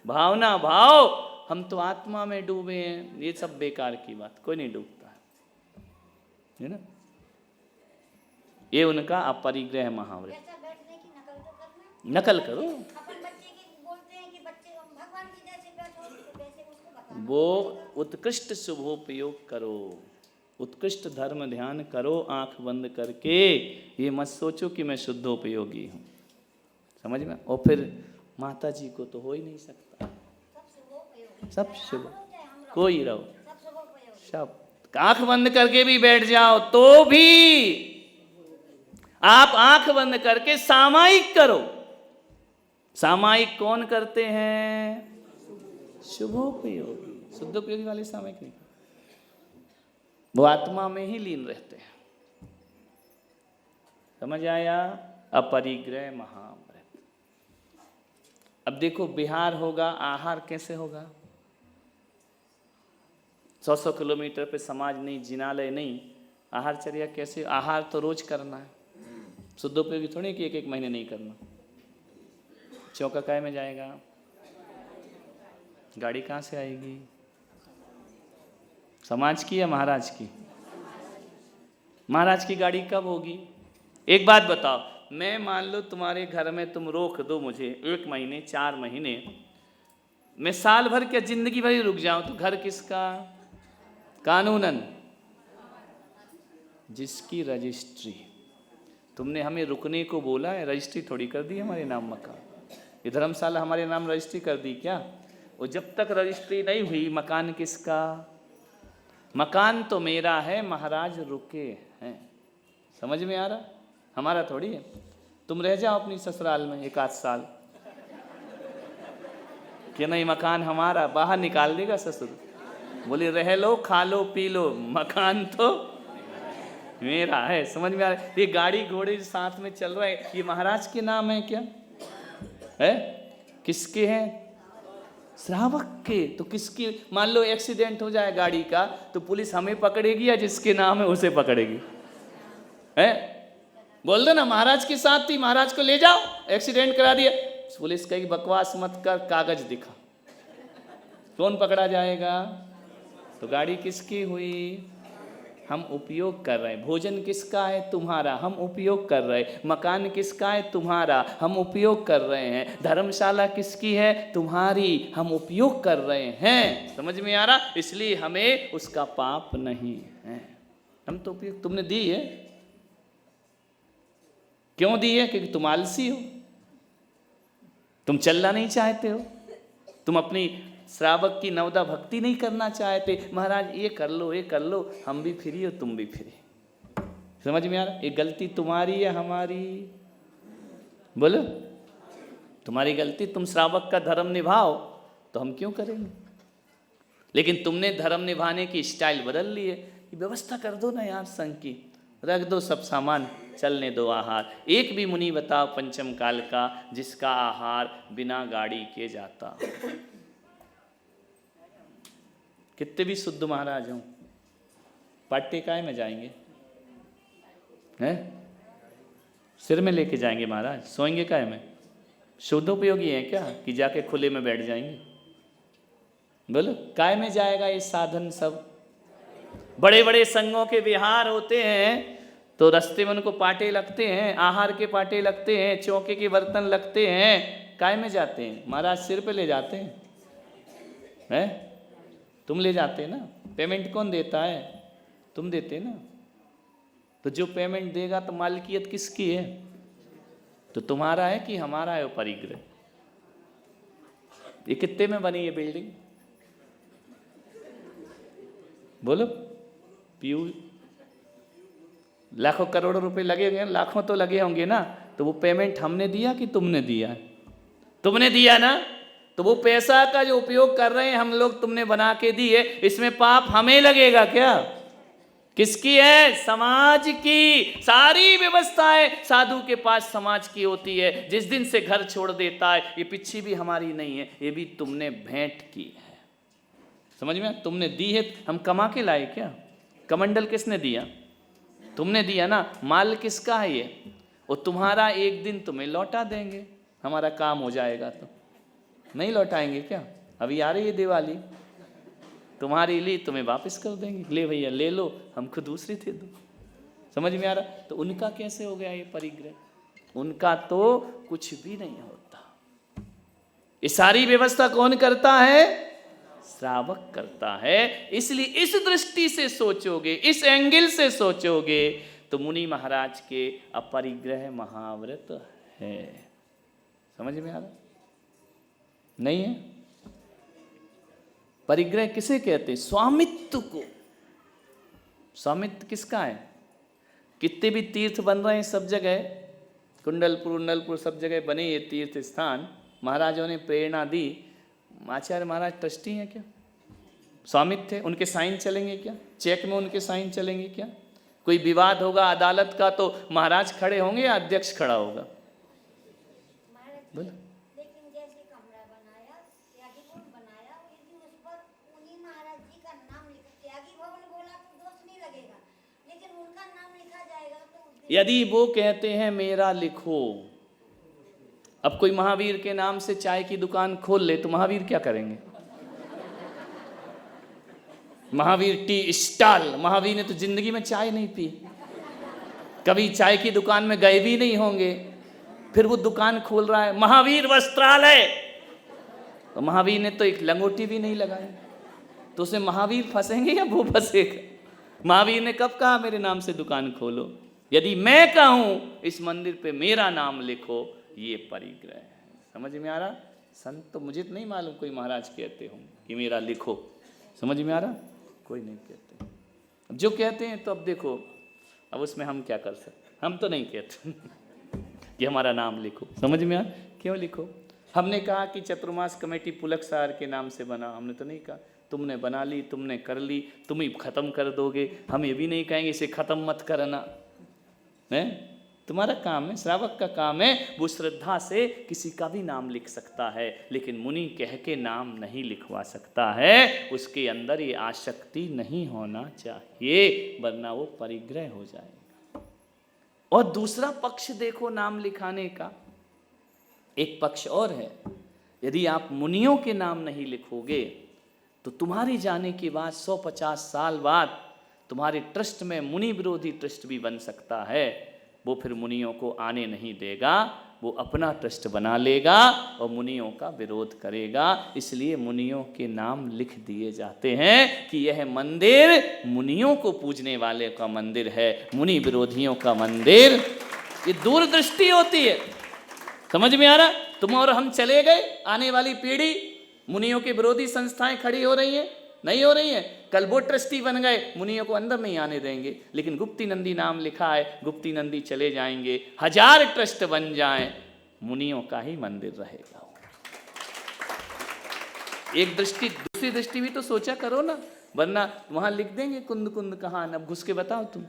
भावना भाव, हम तो आत्मा में डूबे हैं, ये सब बेकार की बात, कोई नहीं डूबता है ना। ये उनका अपरिग्रह महाव्रत। ऐसा बैठने की नकल तो करना। नकल करो। अपन बच्चे की बोलते हैं कि बच्चे भगवान की जैसे बैठो, तो वैसे उसको बताना। वो उत्कृष्ट शुभोपयोग करो, उत्कृष्ट धर्म ध्यान करो आंख बंद करके। ये मत सोचो कि मैं शुद्धोपयोगी हूँ, समझ में। और फिर माता जी को तो हो ही नहीं सकता। सब शुभ, कोई रहो, सब आंख बंद करके भी बैठ जाओ तो भी आप आंख बंद करके सामायिक करो। सामायिक कौन करते हैं? शुभोपयोगी। शुद्धोपयोगी वाले सामायिक नहीं, वो आत्मा में ही लीन रहते हैं। समझ आया? अपरिग्रह महाव्रत। अब देखो विहार होगा, आहार कैसे होगा? 100 किलोमीटर पे समाज नहीं, जिनालय नहीं, आहारचर्या कैसे? आहार तो रोज करना है। शुद्धोपयोगी थोड़ी कि 1-1 महीने नहीं करना। चौका काय में जाएगा? गाड़ी कहाँ से आएगी? समाज की या महाराज की? महाराज की गाड़ी कब होगी? एक बात बताओ, मैं मान लो तुम्हारे घर में तुम रोक दो मुझे 1 महीने 4 महीने, मैं साल भर क्या जिंदगी भर ही रुक जाऊं तो घर किसका? कानूनन जिसकी रजिस्ट्री। तुमने हमें रुकने को बोला है, रजिस्ट्री थोड़ी कर दी हमारे नाम मकान। ये धर्मशाला हमारे नाम रजिस्ट्री कर दी क्या? और जब तक रजिस्ट्री नहीं हुई मकान किसका? मकान तो मेरा है, महाराज रुके हैं। समझ में आ रहा? हमारा थोड़ी है। तुम रह जाओ अपनी ससुराल में 1-8 साल कि नहीं मकान हमारा, बाहर निकाल देगा ससुर। बोले रह लो, खा लो, पी लो, मकान तो मेरा है। समझ में आ रहा है? ये गाड़ी घोड़े साथ में चल रहा है, ये महाराज के नाम है क्या है? किसके हैं? श्रावक के। तो किसकी? मान लो एक्सीडेंट हो जाए गाड़ी का तो पुलिस हमें पकड़ेगी या जिसके नाम है उसे पकड़ेगी? है? बोल दो ना महाराज के साथ थी, महाराज को ले जाओ, एक्सीडेंट करा दिया। पुलिस कहेगी बकवास मत कर, कागज दिखा। कौन पकड़ा जाएगा? तो गाड़ी किसकी हुई? हम उपयोग कर रहे हैं। भोजन किसका है? तुम्हारा, हम उपयोग कर रहे हैं। मकान किसका है? तुम्हारा, हम उपयोग कर रहे हैं। धर्मशाला किसकी है? तुम्हारी, हम उपयोग कर रहे हैं। समझ में आ रहा? इसलिए हमें उसका पाप नहीं है, हम तो उपयोग। तुमने दी है, क्यों दी है? क्योंकि तुम आलसी हो, तुम चलना नहीं चाहते हो, तुम अपनी श्रावक की नवदा भक्ति नहीं करना चाहते। महाराज ये कर लो, ये कर लो, हम भी फ्री हो तुम भी फ्री। समझ में आ रहा? ये गलती तुम्हारी है हमारी? बोलो, तुम्हारी गलती। तुम श्रावक का धर्म निभाओ तो हम क्यों करेंगे? लेकिन तुमने धर्म निभाने की स्टाइल बदल ली है। व्यवस्था कर दो ना यार, संघ की रख दो सब सामान, चलने दो आहार। एक भी मुनि बताओ पंचम काल का जिसका आहार बिना गाड़ी के जाता? कितने भी शुद्ध महाराज हों, पाट्टे काय में जाएंगे? हैं? सिर में लेके जाएंगे महाराज, सोएंगे काय में? शुद्धोपयोगी हैं क्या कि जाके खुले में बैठ जाएंगे? बोलो, काय में जाएगा ये साधन सब? बड़े बड़े संघों के विहार होते हैं तो रास्ते में उनको पाटे लगते हैं, आहार के पाटे लगते हैं, चौके के बर्तन लगते हैं। काय में जाते हैं? महाराज सिर पे ले जाते हैं। तुम ले जाते ना? पेमेंट कौन देता है? तुम देते ना? तो जो पेमेंट देगा तो मालिकियत किसकी है? तो तुम्हारा है कि हमारा है वो परिग्रह? ये कितने में बनी ये बिल्डिंग? बोलो, पीयू लाखों करोड़ों रुपए लगे होंगे, लाखों तो लगे होंगे ना, तो वो पेमेंट हमने दिया कि तुमने दिया? तुमने दिया ना। तो वो पैसा का जो उपयोग कर रहे हैं हम लोग, तुमने बना के दिए, इसमें पाप हमें लगेगा क्या? किसकी है? समाज की। सारी व्यवस्थाएं साधु के पास समाज की होती है। जिस दिन से घर छोड़ देता है, ये पिच्छी भी हमारी नहीं है, ये भी तुमने भेंट की है। समझ में? तुमने दी है, हम कमा के लाए क्या? कमंडल किसने दिया? तुमने दिया ना। माल किसका है ये? और तुम्हारा एक दिन तुम्हें लौटा देंगे, हमारा काम हो जाएगा। तो नहीं लौटाएंगे क्या? अभी आ रही है दिवाली, तुम्हारी ली तुम्हें वापस कर देंगे, ले भैया ले लो, हमको दूसरी दे दो। समझ में आ रहा? तो उनका कैसे हो गया ये परिग्रह? उनका तो कुछ भी नहीं होता। ये सारी व्यवस्था कौन करता है? श्रावक करता है। इसलिए इस दृष्टि से सोचोगे, इस एंगल से सोचोगे, तो मुनि महाराज के अपरिग्रह महाव्रत है। समझ में आ रहा? नहीं है? परिग्रह किसे कहते हैं? स्वामित्व को। स्वामित्व किसका है? कितने भी तीर्थ बन रहे हैं सब जगह, कुंडलपुर उंडलपुर सब जगह बने ये तीर्थ स्थान, महाराजों ने प्रेरणा दी। आचार्य महाराज ट्रस्टी हैं क्या? स्वामित्व है, उनके साइन चलेंगे क्या? चेक में उनके साइन चलेंगे क्या? कोई विवाद होगा अदालत का तो महाराज खड़े होंगे या अध्यक्ष खड़ा होगा? बोलो। लेकिन जैसे कमरा बनाया, त्यागी भवन बनाया, यदि उस पर मुनि महाराज जी का नाम लिखा, त्यागी भवन बोला तो दोष नहीं लगेगा, लेकिन उनका नाम लिखा जाएगा तो यदि वो कहते हैं मेरा लिखो, अब कोई महावीर के नाम से चाय की दुकान खोल ले तो महावीर क्या करेंगे? महावीर टी स्टॉल, महावीर ने तो जिंदगी में चाय नहीं पी, कभी चाय की दुकान में गए भी नहीं होंगे, फिर वो दुकान खोल रहा है महावीर वस्त्रालय, तो महावीर ने तो एक लंगोटी भी नहीं लगाई, तो उसे महावीर फंसेंगे या वो फंसेगा? महावीर ने कब कहा मेरे नाम से दुकान खोलो? यदि मैं कहूं इस मंदिर पे मेरा नाम लिखो, ये परिग्रह है। समझ में आ रहा? संत तो मुझे तो नहीं मालूम कोई महाराज कहते हो कि मेरा लिखो। समझ में आ रहा? कोई नहीं कहते। अब जो कहते हैं तो अब देखो, अब उसमें हम क्या कर सकते? हम तो नहीं कहते कि हमारा नाम लिखो। समझ में आ? क्यों लिखो? हमने कहा कि चतुर्मास कमेटी पुलक सार के नाम से बना, हमने तो नहीं कहा। तुमने बना ली, तुमने कर ली, तुम ही खत्म कर दोगे, हम ये भी नहीं कहेंगे इसे खत्म मत करना है। तुम्हारा काम है, श्रावक का काम है, वो श्रद्धा से किसी का भी नाम लिख सकता है, लेकिन मुनि कह के नाम नहीं लिखवा सकता है। उसके अंदर ये आसक्ति नहीं होना चाहिए, वरना वो परिग्रह हो जाएगा। और दूसरा पक्ष देखो नाम लिखाने का, एक पक्ष और है। यदि आप मुनियों के नाम नहीं लिखोगे तो तुम्हारे जाने के बाद 150 साल बाद तुम्हारे ट्रस्ट में मुनि विरोधी ट्रस्ट भी बन सकता है। वो फिर मुनियों को आने नहीं देगा, वो अपना ट्रस्ट बना लेगा और मुनियों का विरोध करेगा। इसलिए मुनियों के नाम लिख दिए जाते हैं कि यह मंदिर मुनियों को पूजने वाले का मंदिर है, मुनि विरोधियों का मंदिर। ये दूरदृष्टि होती है। समझ में आ रहा? तुम और हम चले गए, आने वाली पीढ़ी मुनियों के विरोधी संस्थाएं खड़ी हो रही हैं, नहीं हो रही है। कल वो ट्रस्टी बन गए, मुनियों को अंदर नहीं आने देंगे, लेकिन गुप्ती नंदी नाम लिखा है, गुप्ती नंदी चले जाएंगे। 1000 ट्रस्ट बन जाएं, मुनियों का ही मंदिर रहेगा। एक दृष्टि, दूसरी दृष्टि भी तो सोचा करो ना, वरना वहां लिख देंगे कुंद कुंद कहां, अब घुस के बताओ तुम,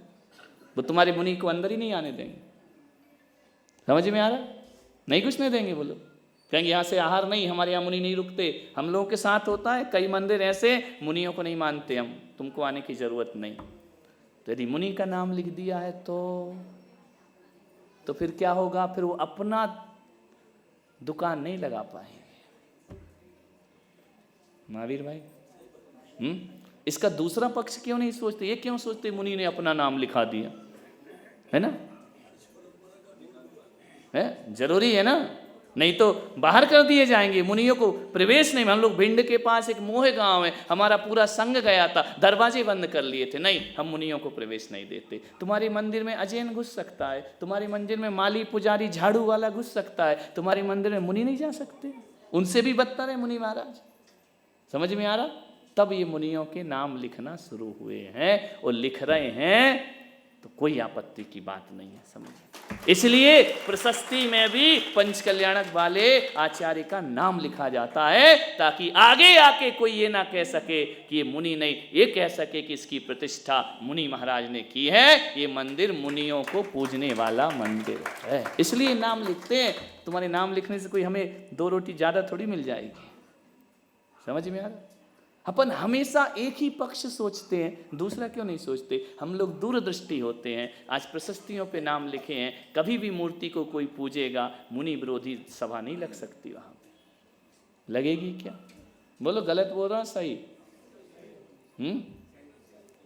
वो तुम्हारे मुनि को अंदर ही नहीं आने देंगे। समझ में आ रहा? नहीं घुसने देंगे। बोलो, कहेंगे यहाँ से आहार नहीं, हमारे यहाँ मुनि नहीं रुकते। हम लोगों के साथ होता है, कई मंदिर ऐसे मुनियों को नहीं मानते, हम तुमको आने की जरूरत नहीं। तो यदि मुनि का नाम लिख दिया है तो फिर क्या होगा? फिर वो अपना दुकान नहीं लगा पाएंगे। महावीर भाई, इसका दूसरा पक्ष क्यों नहीं सोचते? ये क्यों सोचते मुनि ने अपना नाम लिखा दिया है ना? है जरूरी है ना, नहीं तो बाहर कर दिए जाएंगे, मुनियों को प्रवेश नहीं। हम लोग भिंड के पास एक मोह गांव है, हमारा पूरा संघ गया था, दरवाजे बंद कर लिए थे, नहीं हम मुनियों को प्रवेश नहीं देते। तुम्हारे मंदिर में अजैन घुस सकता है, तुम्हारे मंदिर में माली पुजारी झाड़ू वाला घुस सकता है, तुम्हारे मंदिर में मुनि नहीं जा सकते। उनसे भी बदतर है मुनि महाराज। समझ में आ रहा? तब ये मुनियों के नाम लिखना शुरू हुए हैं और लिख रहे हैं, तो कोई आपत्ति की बात नहीं है, समझिए। इसलिए प्रशस्ति में भी पंचकल्याणक वाले आचार्य का नाम लिखा जाता है, ताकि आगे आके कोई ये ना कह सके कि ये मुनि नहीं, ये कह सके कि इसकी प्रतिष्ठा मुनि महाराज ने की है, ये मंदिर मुनियों को पूजने वाला मंदिर है, इसलिए नाम लिखते हैं। तुम्हारे नाम लिखने से कोई हमें 2 रोटी ज़्यादा थोड़ी मिल जाएगी, समझ में आ रहा? अपन हमेशा एक ही पक्ष सोचते हैं, दूसरा क्यों नहीं सोचते? हम लोग दूरदृष्टि होते हैं। आज प्रशस्तियों पे नाम लिखे हैं, कभी भी मूर्ति को कोई पूजेगा, मुनि विरोधी सभा नहीं लग सकती, वहां पे लगेगी क्या? बोलो, गलत बोल रहा हूं सही?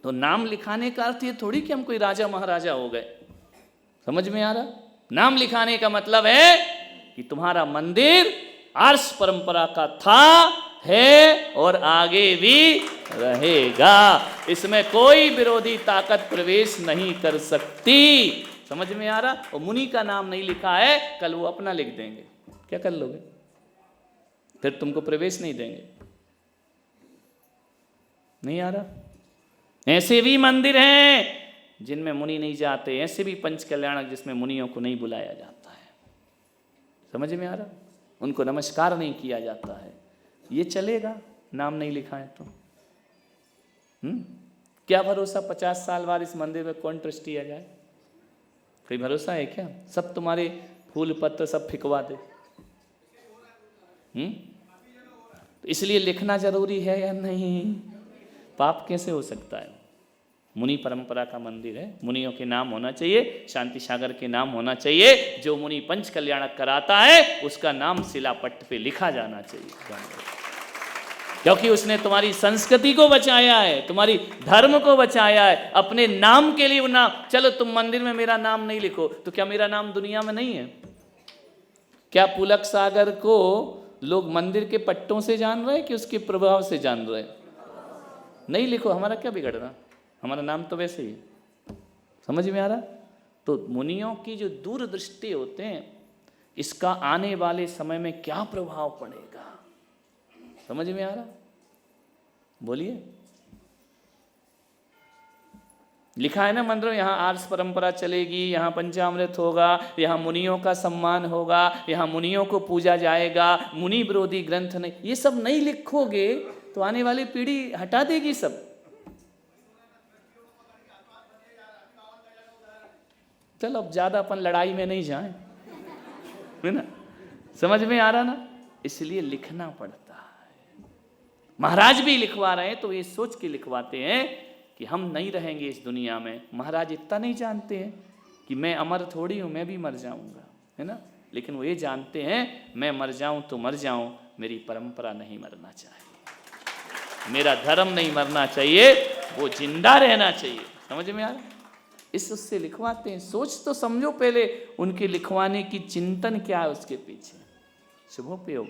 तो नाम लिखाने का अर्थ ये थोड़ी कि हम कोई राजा महाराजा हो गए, समझ में आ रहा? नाम लिखाने का मतलब है कि तुम्हारा मंदिर आर्ष परंपरा का था, है और आगे भी रहेगा, इसमें कोई विरोधी ताकत प्रवेश नहीं कर सकती, समझ में आ रहा? और मुनि का नाम नहीं लिखा है, कल वो अपना लिख देंगे, क्या कर लोगे? फिर तुमको प्रवेश नहीं देंगे, नहीं आ रहा? ऐसे भी मंदिर हैं जिनमें मुनि नहीं जाते, ऐसे भी पंचकल्याणक जिसमें मुनियों को नहीं बुलाया जाता है, समझ में आ रहा? उनको नमस्कार नहीं किया जाता है, ये चलेगा नाम नहीं लिखा है तो? क्या भरोसा 50 साल बाद इस मंदिर में कौन ट्रस्टी आ जाए? कोई भरोसा है क्या? सब तुम्हारे फूल पत्र सब फिकवा दे। तो इसलिए लिखना जरूरी है या नहीं? पाप कैसे हो सकता है? मुनि परंपरा का मंदिर है, मुनियों के नाम होना चाहिए, शांति सागर के नाम होना चाहिए, जो मुनि पंच कल्याणक कराता है उसका नाम शिलापट्ट पे लिखा जाना चाहिए, क्योंकि उसने तुम्हारी संस्कृति को बचाया है, तुम्हारी धर्म को बचाया है, अपने नाम के लिए नाम। चलो तुम मंदिर में मेरा नाम नहीं लिखो, तो क्या मेरा नाम दुनिया में नहीं है? क्या पुलक सागर को लोग मंदिर के पट्टों से जान रहे हैं कि उसके प्रभाव से जान रहे हैं? नहीं लिखो, हमारा क्या बिगड़ रहा? हमारा नाम तो वैसे ही है, समझ में आ रहा? तो मुनियों की जो दूरदृष्टि होते हैं, इसका आने वाले समय में क्या प्रभाव पड़ेगा, समझ में आ रहा? बोलिए। लिखा है ना मंदिर में, यहाँ आर्ष परंपरा चलेगी, यहाँ पंचामृत होगा, यहाँ मुनियों का सम्मान होगा, यहाँ मुनियों को पूजा जाएगा, मुनि विरोधी ग्रंथ नहीं। ये सब नहीं लिखोगे तो आने वाली पीढ़ी हटा देगी सब। चलो अब ज्यादा अपन लड़ाई में नहीं जाएं, है ना? समझ में आ रहा ना? इसलिए लिखना पड़ता है। महाराज भी लिखवा रहे हैं तो ये सोच के लिखवाते हैं कि हम नहीं रहेंगे इस दुनिया में। महाराज इतना नहीं जानते हैं कि मैं अमर थोड़ी हूं, मैं भी मर जाऊंगा, है ना? लेकिन वो ये जानते हैं मैं मर जाऊं तो मर जाऊं, मेरी परंपरा नहीं मरना चाहिए, मेरा धर्म नहीं मरना चाहिए, वो जिंदा रहना चाहिए। समझ में आ रहा? इस उससे लिखवाते हैं। सोच तो समझो पहले उनके लिखवाने की चिंतन क्या है उसके पीछे। शुभोपयोग।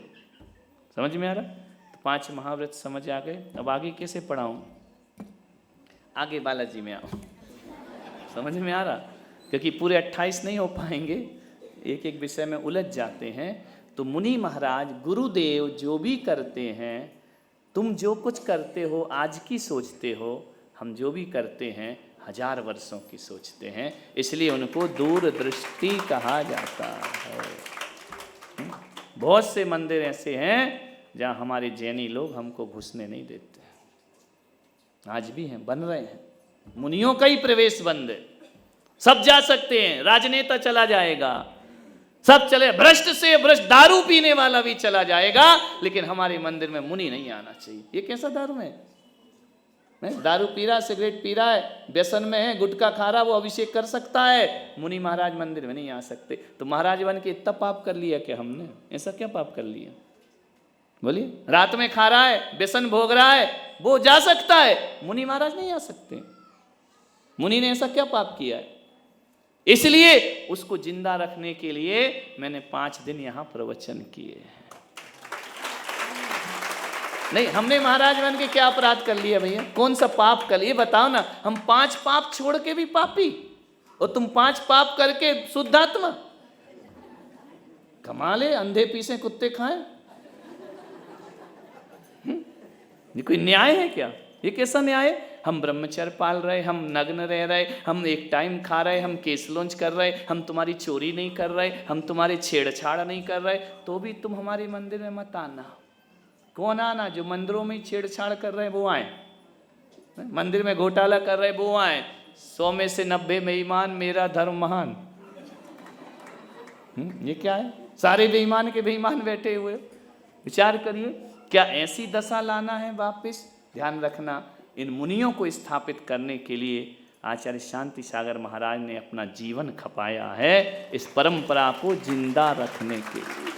समझ में आ रहा? तो 5 महाव्रत समझ आ गए। अब आगे कैसे पढ़ाऊं? आगे बालाजी में आओ। समझ में आ रहा? क्योंकि पूरे 28 नहीं हो पाएंगे, एक एक विषय में उलझ जाते हैं। तो मुनि महाराज गुरुदेव जो भी करते हैं, तुम जो कुछ करते हो आज की सोचते हो, हम जो भी करते हैं 1000 वर्षों की सोचते हैं, इसलिए उनको दूरदृष्टि कहा जाता है। बहुत से मंदिर ऐसे हैं जहाँ हमारे जैनी लोग हमको घुसने नहीं देते, आज भी हैं, बन रहे हैं। मुनियों का ही प्रवेश बंद है, सब जा सकते हैं, राजनेता चला जाएगा, सब चले, भ्रष्ट से भ्रष्ट, दारू पीने वाला भी चला जाएगा, लेकिन हमारे मंदिर में मुनि नहीं आना चाहिए। ये कैसा धर्म है? दारू पी रहा, सिगरेट पी रहा है, व्यसन में है, गुटखा खा रहा, वो अभिषेक कर सकता है, मुनि महाराज मंदिर में नहीं आ सकते। तो महाराज बन के इतना पाप कर लिया क्या हमने? ऐसा क्या पाप कर लिया? बोलिए। रात में खा रहा है, व्यसन भोग रहा है, वो जा सकता है, मुनि महाराज नहीं आ सकते। मुनि ने ऐसा क्या पाप किया है? इसलिए उसको जिंदा रखने के लिए मैंने 5 दिन यहां प्रवचन किए हैं। नहीं, हमने महाराज बन के क्या अपराध कर लिया भैया? कौन सा पाप कर लिया बताओ ना? हम 5 पाप छोड़ के भी पापी, और तुम 5 पाप करके शुद्ध आत्मा। कमाल है, अंधे पीसे कुत्ते खाएं। ये कोई न्याय है क्या? ये कैसा न्याय है? हम ब्रह्मचर्य पाल रहे, हम नग्न रह रहे, हम एक टाइम खा रहे, हम केस लॉन्च कर रहे, हम तुम्हारी चोरी नहीं कर रहे, हम तुम्हारे छेड़छाड़ नहीं कर रहे, तो भी तुम हमारे मंदिर में मत आना। कौन आना? जो मंदिरों में छेड़छाड़ कर रहे हैं वो आए, मंदिर में घोटाला कर रहे वो आए। 100 में से 90 बेईमान, मेरा धर्म महान। ये क्या है? सारे बेईमान के बेईमान बैठे हुए। विचार करिए, क्या ऐसी दशा लाना है वापिस? ध्यान रखना, इन मुनियों को स्थापित करने के लिए आचार्य शांति सागर महाराज ने अपना जीवन खपाया है, इस परंपरा को जिंदा रखने के लिए।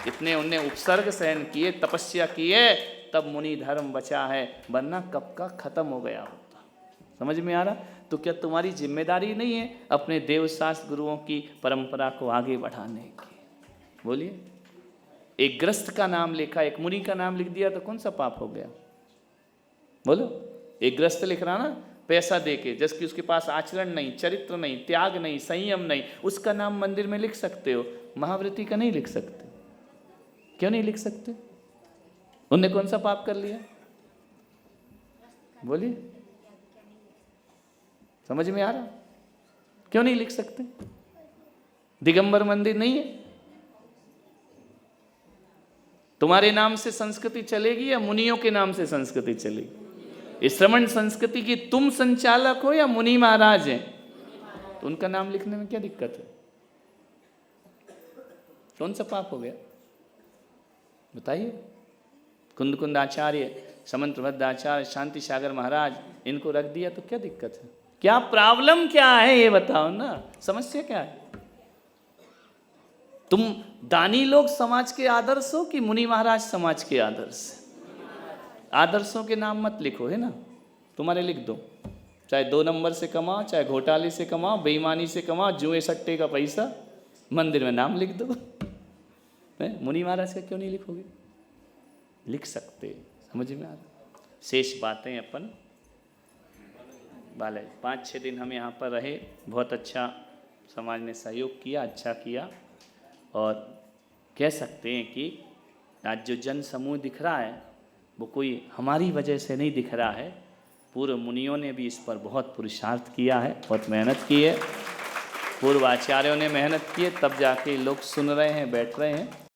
इतने उनने उपसर्ग सहन किए, तपस्या किए, तब मुनि धर्म बचा है, वरना कब का खत्म हो गया होता। समझ में आ रहा? तो क्या तुम्हारी जिम्मेदारी नहीं है अपने देवशास्त्र गुरुओं की परंपरा को आगे बढ़ाने की? बोलिए। एक ग्रस्त का नाम लिखा, एक मुनि का नाम लिख दिया तो कौन सा पाप हो गया? बोलो। एक ग्रस्त लिख रहा ना पैसा देके, जबकि उसके पास आचरण नहीं, चरित्र नहीं, त्याग नहीं, संयम नहीं, उसका नाम मंदिर में लिख सकते हो, महाव्रती का नहीं लिख सकते। क्यों नहीं लिख सकते? उनने कौन सा पाप कर लिया? बोलिए। समझ में आ रहा? क्यों नहीं लिख सकते? दिगंबर मंदिर नहीं है? तुम्हारे नाम से संस्कृति चलेगी या मुनियों के नाम से संस्कृति चलेगी? इस श्रमण संस्कृति की तुम संचालक हो या मुनि महाराज हैं? तो उनका नाम लिखने में क्या दिक्कत है? कौन सा पाप हो गया बताइए? कुंद आचार्य, समंतभद्र आचार्य, शांति सागर महाराज, इनको रख दिया तो क्या दिक्कत है? क्या प्रॉब्लम क्या है ये बताओ ना, समस्या क्या है? तुम दानी लोग समाज के आदर्श हो कि मुनि महाराज समाज के आदर्श? आदर्शों के नाम मत लिखो, है ना, तुम्हारे लिख दो, चाहे 2 नंबर से कमाओ, चाहे घोटाले से कमाओ, बेईमानी से कमाओ, जुए सट्टे का पैसा, मंदिर में नाम लिख दो। मुनि महाराज का क्यों नहीं लिखोगे? लिख सकते। समझ में आ रहा? शेष बातें अपन वाले 5-6 दिन हम यहाँ पर रहे, बहुत अच्छा समाज ने सहयोग किया, अच्छा किया। और कह सकते हैं कि आज जो जन समूह दिख रहा है वो कोई हमारी वजह से नहीं दिख रहा है, पूर्व मुनियों ने भी इस पर बहुत पुरुषार्थ किया है, बहुत मेहनत की है, पूर्व आचार्यों ने मेहनत की है, तब जाके लोग सुन रहे हैं, बैठ रहे हैं।